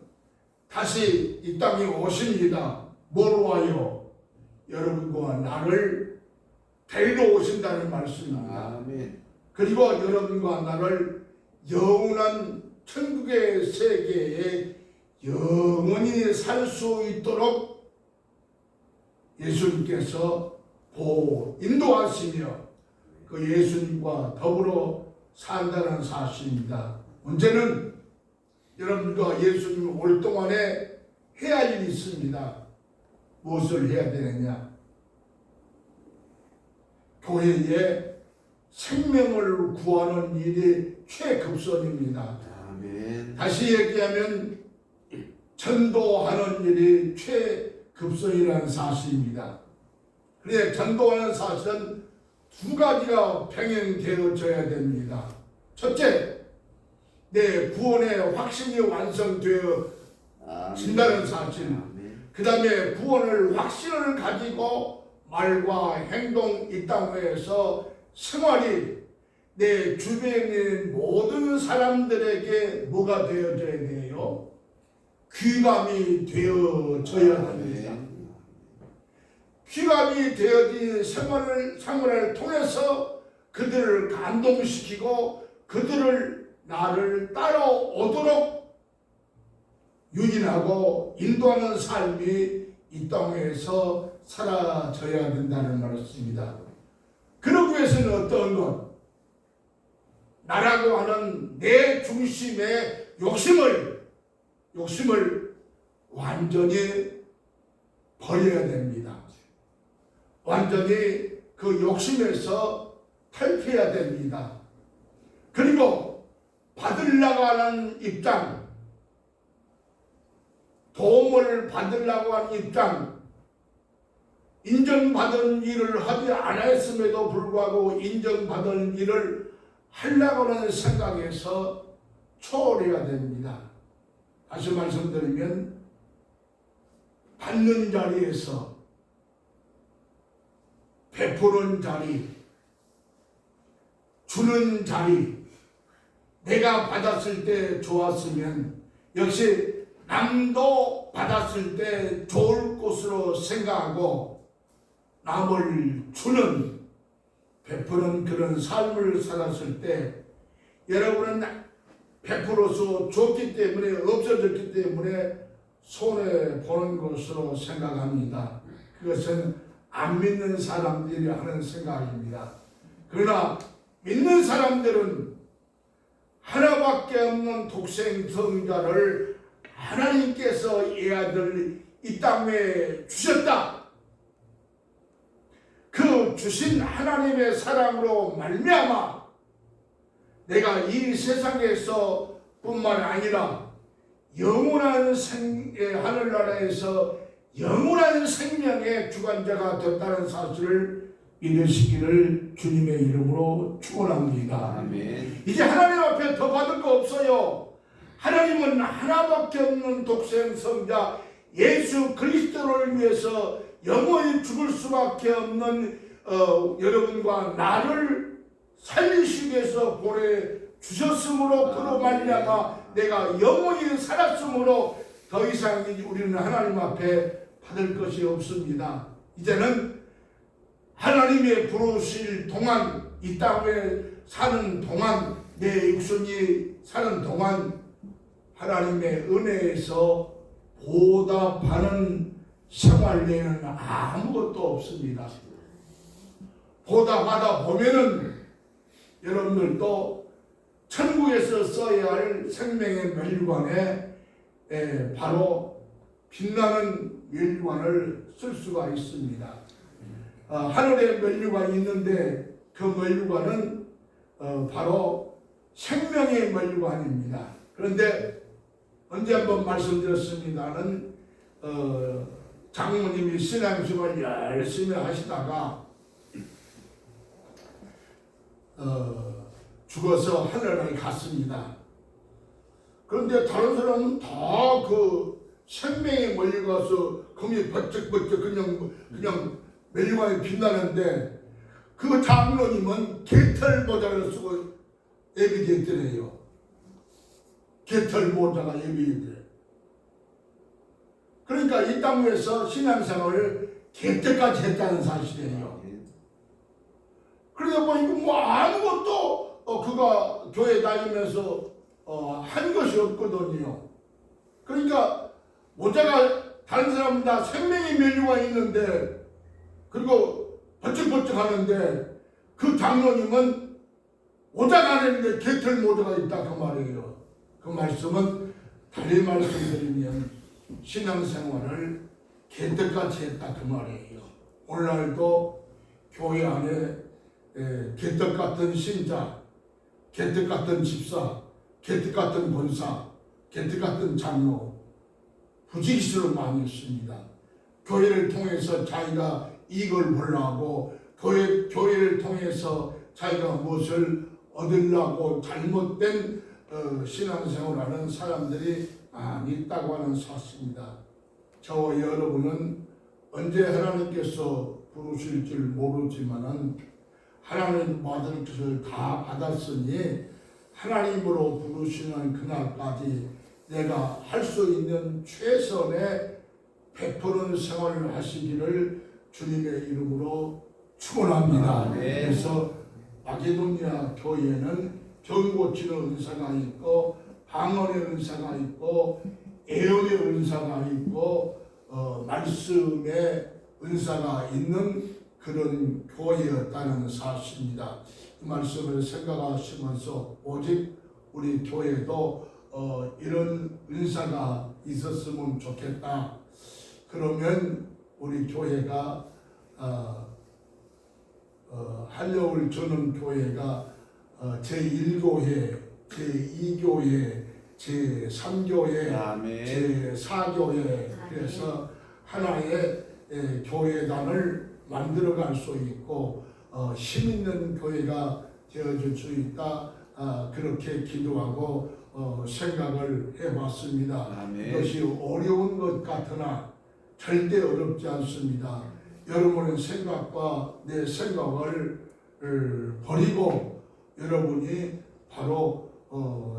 다시 이 땅에 오십니다. 뭐로 와요? 여러분과 나를 데리러 오신다는 말씀입니다. 아멘. 그리고 여러분과 나를 영원한 천국의 세계에 영원히 살 수 있도록 예수님께서 인도하시며 그 예수님과 더불어 산다는 사실입니다. 문제는 여러분과 예수님 올 동안에 해야 할 일이 있습니다. 무엇을 해야 되느냐? 교회에 생명을 구하는 일이 최급선입니다. 아멘. 다시 얘기하면 전도하는 일이 최급선이라는 사실입니다. 그런데 전도하는 사실은 두 가지가 병행되어져야 됩니다. 첫째, 내 구원의 확신이 완성되어진다는 사실. 그 다음에 구원을 확신을 가지고 말과 행동 이 땅에서 생활이 내 주변에 있는 모든 사람들에게 뭐가 되어져야 돼요? 귀감이 되어져야 됩니다. 귀감이 되어진 생활을 통해서 그들을 감동시키고 그들을 나를 따라오도록 유인하고 인도하는 삶이 이 땅에서 사라져야 된다는 말씀입니다. 그러기 위해서는 어떤 것? 나라고 하는 내 중심의 욕심을 완전히 버려야 됩니다. 완전히 그 욕심에서 탈피해야 됩니다. 그리고 받으려고 하는 입장, 도움을 받으려고 하는 입장, 인정받은 일을 하지 않았음에도 불구하고 인정받은 일을 하려고 하는 생각에서 초월해야 됩니다. 다시 말씀드리면 받는 자리에서 베푸는 자리, 주는 자리, 내가 받았을 때 좋았으면 역시 남도 받았을 때 좋을 것으로 생각하고 남을 주는, 베푸는 그런 삶을 살았을 때 여러분은 베풀어서 줬기 때문에, 없어졌기 때문에 손해보는 것으로 생각합니다. 그것은 안 믿는 사람들이 하는 생각입니다. 그러나 믿는 사람들은 하나밖에 없는 독생 성자를 하나님께서 이 아들 이 땅에 주셨다. 그 주신 하나님의 사랑으로 말미암아 내가 이 세상에서 뿐만 아니라 영원한 하늘나라에서 영원한 생명의 주관자가 됐다는 사실을 믿으시기를 주님의 이름으로 축원합니다. 아멘. 이제 하나님 앞에 더 받을 거 없어요. 하나님은 하나밖에 없는 독생 성자 예수 그리스도를 위해서 영원히 죽을 수밖에 없는 여러분과 나를 살리시기 위해서 보내주셨으므로 그로 말미암아 내가 영원히 살았으므로 더 이상 우리는 하나님 앞에 받을 것이 없습니다. 이제는 하나님의 부르실 동안, 이 땅에 사는 동안, 내 육신이 사는 동안 하나님의 은혜에서 보답하는 생활 외에는 아무것도 없습니다. 보답하다 보면은 여러분들도 천국에서 써야 할 생명의 멸류관에 바로 빛나는 멸류관을 쓸 수가 있습니다. 하늘에 멸류관이 있는데 그 멸류관은 바로 생명의 멸류관입니다. 그런데 언제 한번 말씀드렸습니다는 장모님이 신앙생활 열심히 하시다가 죽어서 하늘나라에 갔습니다. 그런데 다른 사람은 다 그 생명에 몰려가서 금이 번쩍번쩍 그냥 멸류관이 빛나는데 그 장로님은 개털 모자를 쓰고 예비됐더래요. 개털 모자가 예비됐더래. 그러니까 이 땅에서 신앙생활을 개털까지 했다는 사실이에요. 그러다 보니까 뭐 아무것도 그가 교회 다니면서 한 것이 없거든요. 그러니까 모자가 다른 사람은 다 생명의 멸류가 있는데 그리고 번쩍번쩍 하는데 그 장로님은 모자가 안 했는데 개털 모자가 있다 그 말이에요. 그 말씀은 달리 말씀드리면 신앙생활을 개털같이 했다 그 말이에요. 오늘날도 교회 안에 개떡 같은 신자, 개떡 같은 집사, 개떡 같은 권사, 개떡 같은 장로 부지기수를 많이 있습니다. 교회를 통해서 자기가 이익을 보려고 교회를 통해서 자기가 무엇을 얻으려고 잘못된 신앙생활을 하는 사람들이 많이 있다고 하는 사실입니다. 저와 여러분은 언제 하나님께서 부르실 줄 모르지만은 하나님 받을 것을 다 받았으니 하나님으로 부르시는 그날까지 내가 할 수 있는 최선의 베푸는 생활을 하시기를 주님의 이름으로 축원합니다. 그래서 마게도니아 교회는 병 고치는 은사가 있고 방언의 은사가 있고 예언의 은사가 있고 말씀의 은사가 있는 그런 교회였다는 사실입니다. 이 말씀을 생각하시면서 오직 우리 교회도 이런 은사가 있었으면 좋겠다. 그러면 우리 교회가 한려울 전원교회가 제1교회, 제2교회, 제3교회, 아멘. 제4교회 그래서 하나의 교회단을 만들어갈 수 있고 힘 있는 교회가 되어줄 수 있다. 그렇게 기도하고 생각을 해봤습니다. 아멘. 이것이 어려운 것 같으나 절대 어렵지 않습니다. 여러분의 생각과 내 생각을 버리고 여러분이 바로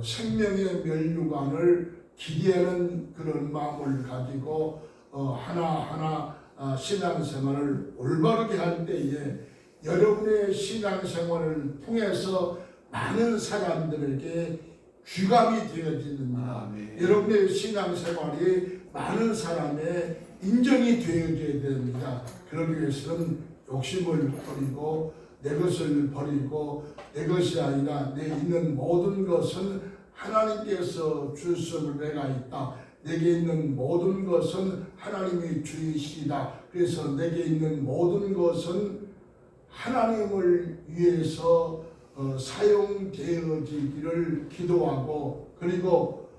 생명의 면류관을 기대하는 그런 마음을 가지고 하나하나 신앙생활을 올바르게 할 때에 여러분의 신앙생활을 통해서 많은 사람들에게 귀감이 되어지는다. 아멘. 여러분의 신앙생활이 많은 사람의 인정이 되어져야 됩니다. 그러기 위해서는 욕심을 버리고 내 것을 버리고 내 것이 아니라 내 있는 모든 것은 하나님께서 주셨음을 내가 있다. 내게 있는 모든 것은 하나님이 주이시다. 그래서 내게 있는 모든 것은 하나님을 위해서 사용되어지기를 기도하고 그리고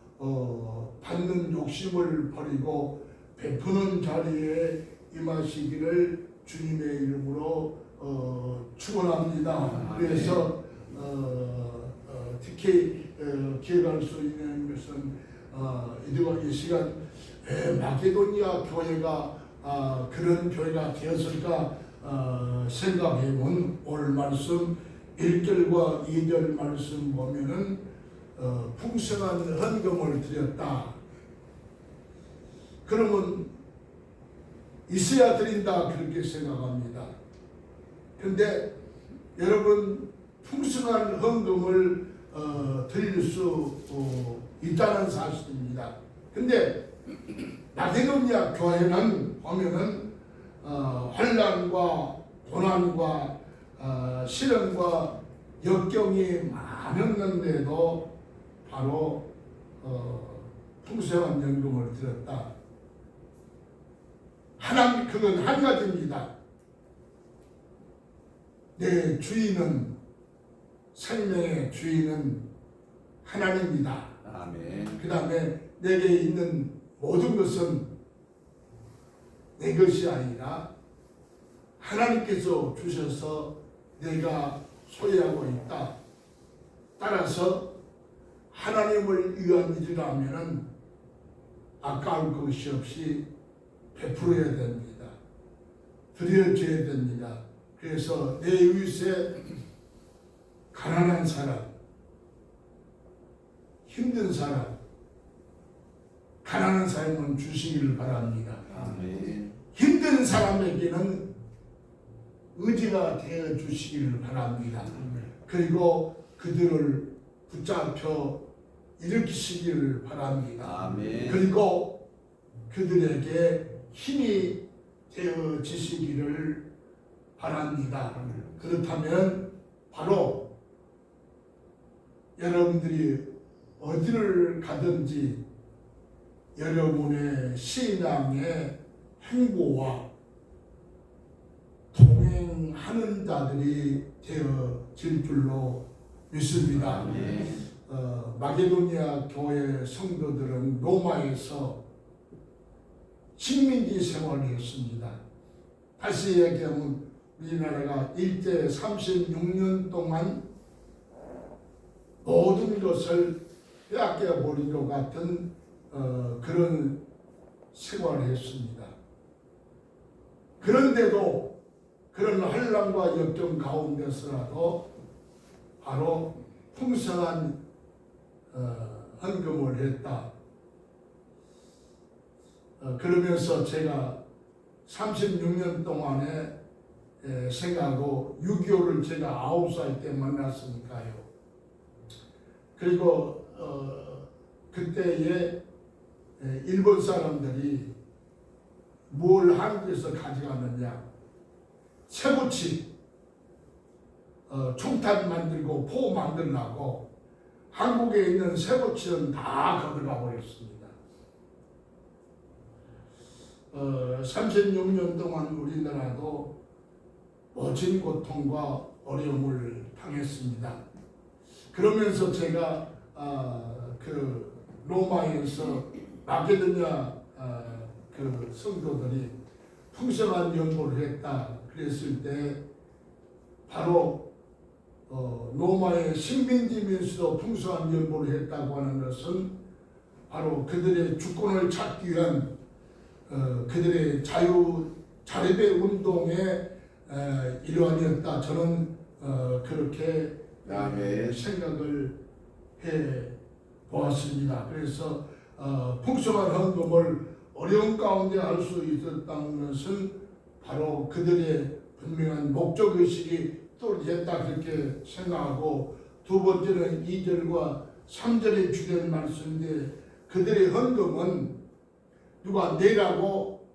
받는 욕심을 버리고 베푸는 자리에 임하시기를 주님의 이름으로 축원합니다. 그래서 특히 기억할 수 있는 것은 이 시간 마게도니아 교회가 그런 교회가 되었을까 생각해본 오늘 말씀 1절과 2절 말씀 보면은 풍성한 헌금을 드렸다. 그러면 있어야 드린다 그렇게 생각합니다. 그런데 여러분 풍성한 헌금을 드릴 수 있다는 사실입니다. 근데 마게도니아 교회는 보면은 환난과 고난과 시련과 역경이 많았는데도 바로 풍성한 연금을 드렸다. 하나님 그건 한 가지입니다. 내 주인은 생명의 주인은 하나님입니다. 아멘. 그 다음에 내게 있는 모든 것은 내 것이 아니라 하나님께서 주셔서 내가 소유하고 있다. 따라서 하나님을 위한 일이라면 아까울 것이 없이 베풀어야 됩니다. 드려줘야 됩니다. 그래서 내 이웃에 가난한 사람, 힘든 사람, 가난한 사람은 주시기를 바랍니다. 아멘. 힘든 사람에게는 의지가 되어 주시기를 바랍니다. 그리고 그들을 붙잡혀 일으키시기를 바랍니다. 아멘. 그리고 그들에게 힘이 되어지시기를 바랍니다. 그렇다면 바로 여러분들이 어디를 가든지 여러분의 신앙의 행보와 동행하는 자들이 되어질 줄로 믿습니다. 아멘. 마게도니아 교회 성도들은 로마에서 식민지 생활을 했습니다. 다시 얘기하면 우리나라가 일제 36년 동안 모든 것을 빼앗겨 버린 것 같은 그런 생활을 했습니다. 그런데도 그런 환난과 역경 가운데서라도 바로 풍성한 헌금을 했다. 그러면서 제가 36년 동안에 생각하고 6.25를 제가 9살 때 만났으니까요. 그리고 그때에 일본 사람들이 뭘 한국에서 가져가느냐, 쇠붙이 총탄 만들고 포 만들라고 한국에 있는 쇠붙이는 다 가져가 버렸습니다. 36년 동안 우리나라도 멋진 고통과 어려움을 당했습니다. 그러면서 제가 그 로마에서 마게도냐 그 성도들이 풍성한 연보를 했다 그랬을 때 바로 로마의 식민지면서도 풍성한 연보를 했다고 하는 것은 바로 그들의 주권을 찾기 위한 그들의 자립의 운동의 일환이었다. 저는 그렇게 아멘. 생각을 해 보았습니다. 그래서 풍성한 헌금을 어려운 가운데 할 수 있었다는 것은 바로 그들의 분명한 목적의식이 뚜렷했다 그렇게 생각하고, 두 번째는 2절과 3절에 주된 말씀인데, 그들의 헌금은 누가 내라고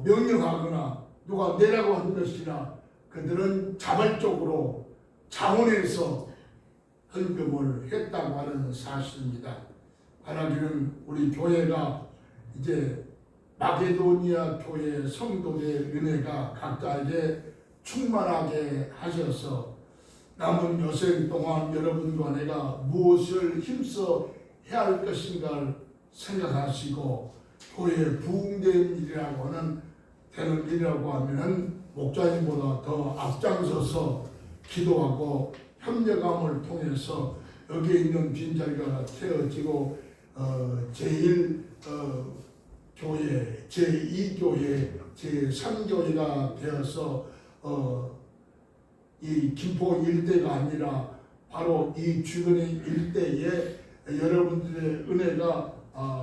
명령하거나 누가 내라고 한 것이나 그들은 자발적으로 자원해서 헌금을 했다고 하는 사실입니다. 바라기는 우리 교회가 이제 마게도니아 교회 성도의 은혜가 각자에게 충만하게 하셔서 남은 여생 동안 여러분과 내가 무엇을 힘써 해야 할 것인가를 생각하시고, 교회의 부흥된 일이라고 하는 되는 일이라고 하면은 목자님보다 더 앞장서서 기도하고 협력함을 통해서 여기에 있는 빈자리가 채워지고 제1교회, 제2교회, 제3교회가 되어서 이 김포 일대가 아니라 바로 이 주변의 일대에 여러분들의 은혜가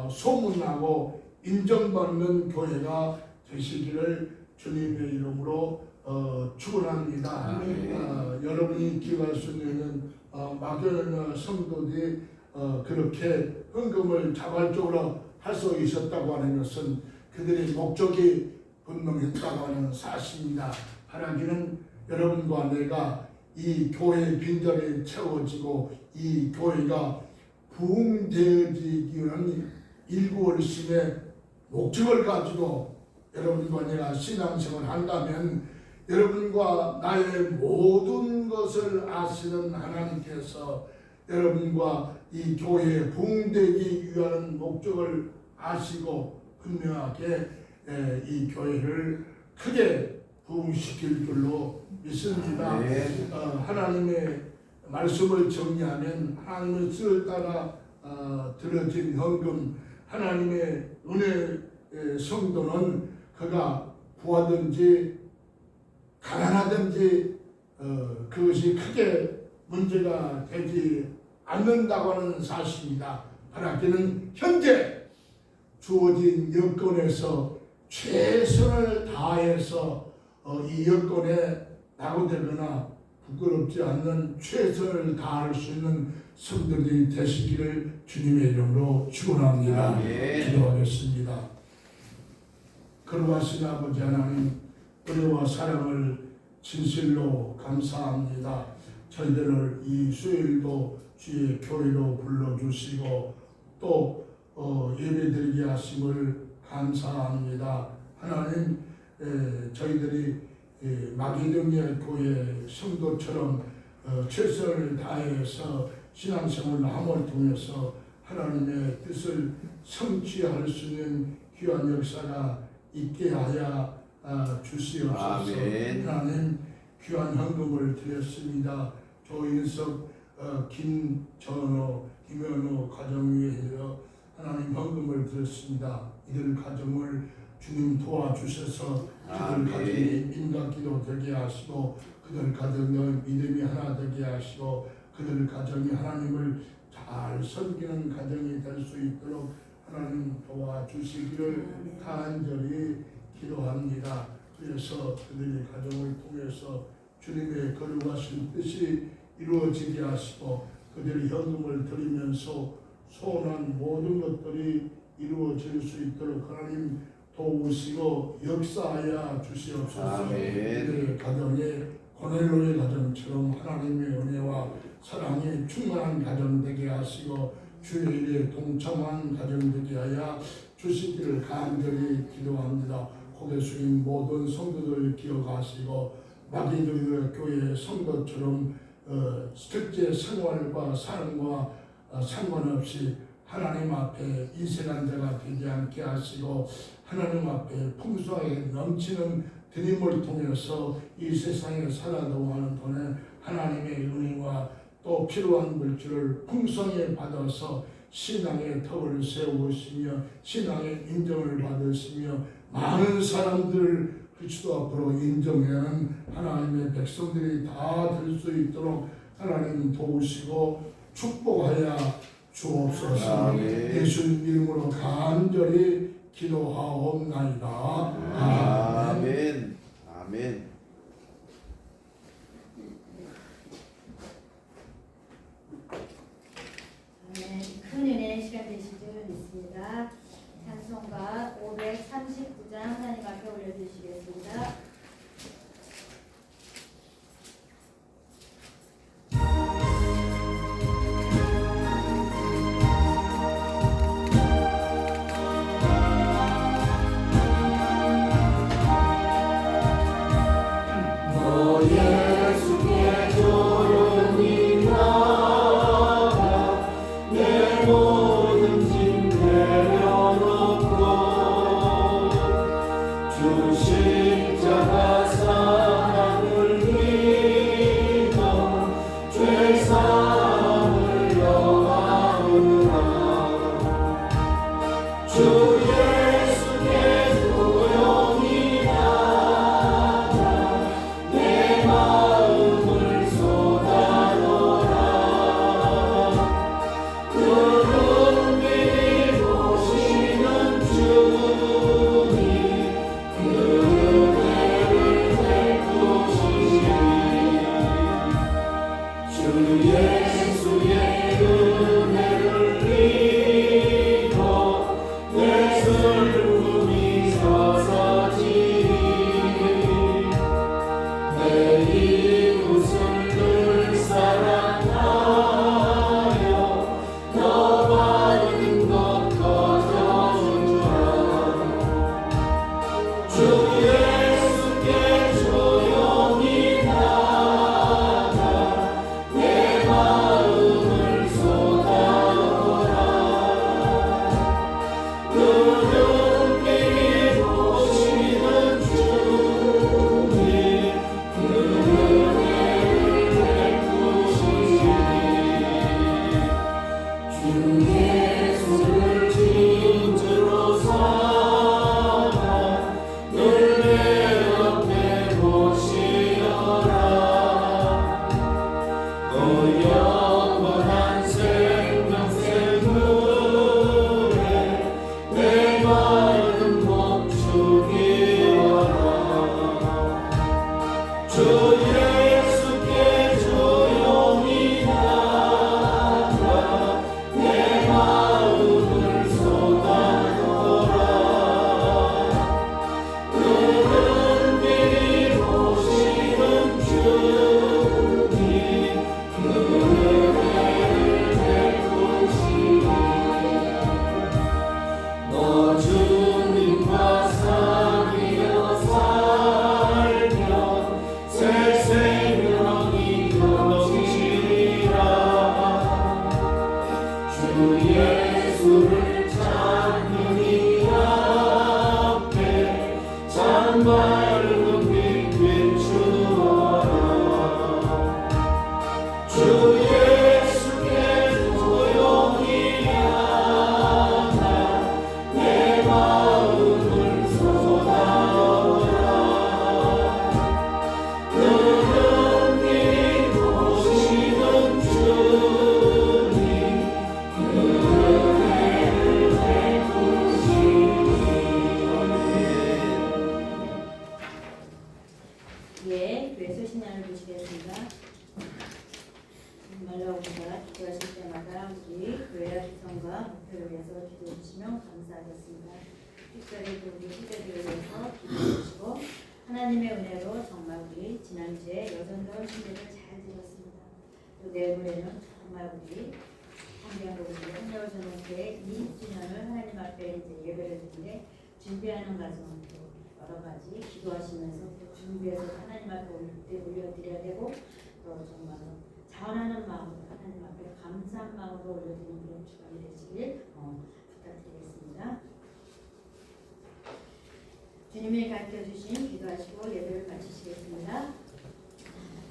소문나고 인정받는 교회가 되시기를 주님의 이름으로 축원합니다. 여러분이 기억할 수 있는 마게도냐 성도들이 그렇게 헌금을 자발적으로 할 수 있었다고 하는 것은 그들의 목적이 분명했다고 하는 사실입니다. 하나님은 여러분과 내가 이 교회의 빈자리에 채워지고 이 교회가 부흥되어지기 위한 일구월심의 목적을 가지고 여러분과 내가 신앙생활을 한다면, 여러분과 나의 모든 것을 아시는 하나님께서 여러분과 이 교회에 부흥되기 위한 목적을 아시고 분명하게 이 교회를 크게 부흥시킬 줄로 믿습니다. 하나님의 말씀을 정리하면 하나님의 뜻을 따라 들어진 헌금, 하나님의 은혜 성도는 그가 부하든지 가난하든지 그것이 크게 문제가 되지 않는다고 하는 사실입니다. 하나님은 현재 주어진 여건에서 최선을 다해서 이 여건에 낙오되거나 부끄럽지 않는 최선을 다할 수 있는 성도들이 되시기를 주님의 이름으로 축원합니다. 기도하겠습니다. 거룩하신 아버지 하나님, 은혜와 사랑을 진실로 감사합니다. 저희들을 이 수요일도 주의 교회로 불러주시고 또 예배드리게 하심을 감사합니다. 하나님, 저희들이 마게도냐 교회 성도처럼 최선을 다해서 신앙생활을 함을 통해서 하나님의 뜻을 성취할 수 있는 귀한 역사가 있게 하여 주시옵소서. 하나님, 귀한 헌금을 드렸습니다. 조인석, 김전호, 김현호 가정 위해서 하나님 헌금을 드렸습니다. 이들 가정을 주님 도와주셔서 그들 가정이 인간기도 되게 하시고 그들 가정의 믿음이 하나 되게 하시고 그들 가정이 하나님을 잘 섬기는 가정이 될 수 있도록 하나님 도와주시기를 간절히 기도합니다. 그래서 그들의 가정을 통해서 주님의 거룩하신 뜻이 이루어지게 하시고 그들이 현금을 드리면서 소원한 모든 것들이 이루어질 수 있도록 하나님 도우시고 역사하여 주시옵소서. 그들의 가정에 고넬로의 가정처럼 하나님의 은혜와 사랑이 충만한 가정 되게 하시고 주의 일에 동참한 가정 되게 하여 주시기를 간절히 기도합니다. 고개 숙인 모든 성도들 기억하시고 마게도니아 교회 성도처럼 실제 생활과 삶과 상관없이 하나님 앞에 인생한 자가 되지 않게 하시고 하나님 앞에 풍성하게 넘치는 드림을 통해서 이 세상에 살아도 하는 동안 하나님의 은혜와 또 필요한 물질을 풍성히 받아서 신앙의 턱을 세우시며 신앙의 인정을 받으시며 많은 사람들을 그리스도 앞으로 인정하는 하나님의 백성들이 다 될 수 있도록 하나님 도우시고 축복하여 주옵소서. 아멘. 예수님 이름으로 간절히 기도하옵나이다. 아멘. 아멘. 큰 은혜의 시간 되실 줄 믿습니다. 찬송가 539장 하나님 앞에 올려주시겠습니다. 내일모레는 정말 우리 한국교회 한여울전원교회 20주년을 하나님 앞에 이제 예배를 드리는데 준비하는 과정 또 여러 가지 기도하시면서 준비해서 하나님 앞에 올려드려야 되고 또 정말 자원하는 마음으로 하나님 앞에 감사한 마음으로 올려드리는 그런 주간이 되시길 부탁드리겠습니다. 주님이 가르쳐주신 기도하시고 예배를 마치시겠습니다.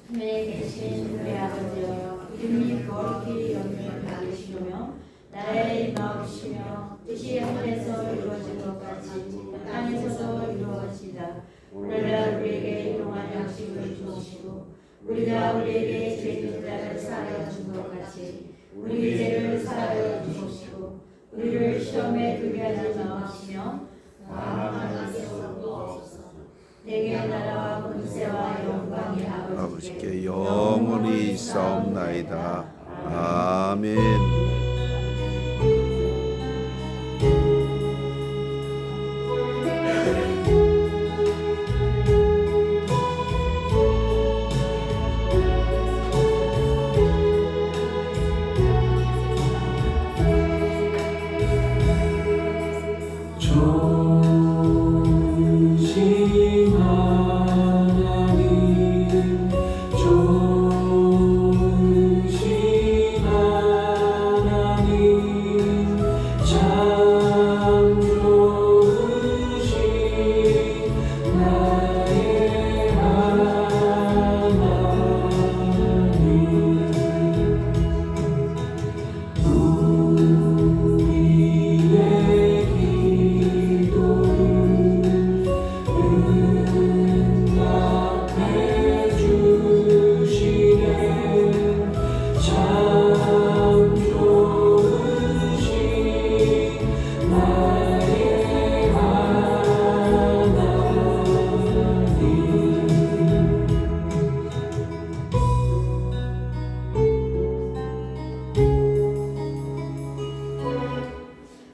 하늘에 계신 우리 아버지여, 이름이 거룩히 여김을 받으시오며 나라의 임하옵시며 뜻이 하늘에서 이루어진 것 같이 땅에서도 이루어지다. 오늘날 우리에게 일용할 양식을 주시고 우리가 우리에게 죄진 자를 사하여 준 것 같이 우리 죄를 사하여 주시고 우리를 시험에 들게 하지 마시며 망하게 하옵소서. 내게 나라와 권세와 영광이 아버지께 영원히 있사옵나이다. 아멘.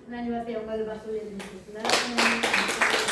하나님 앞에 영광을 받고 올려드리겠습니다.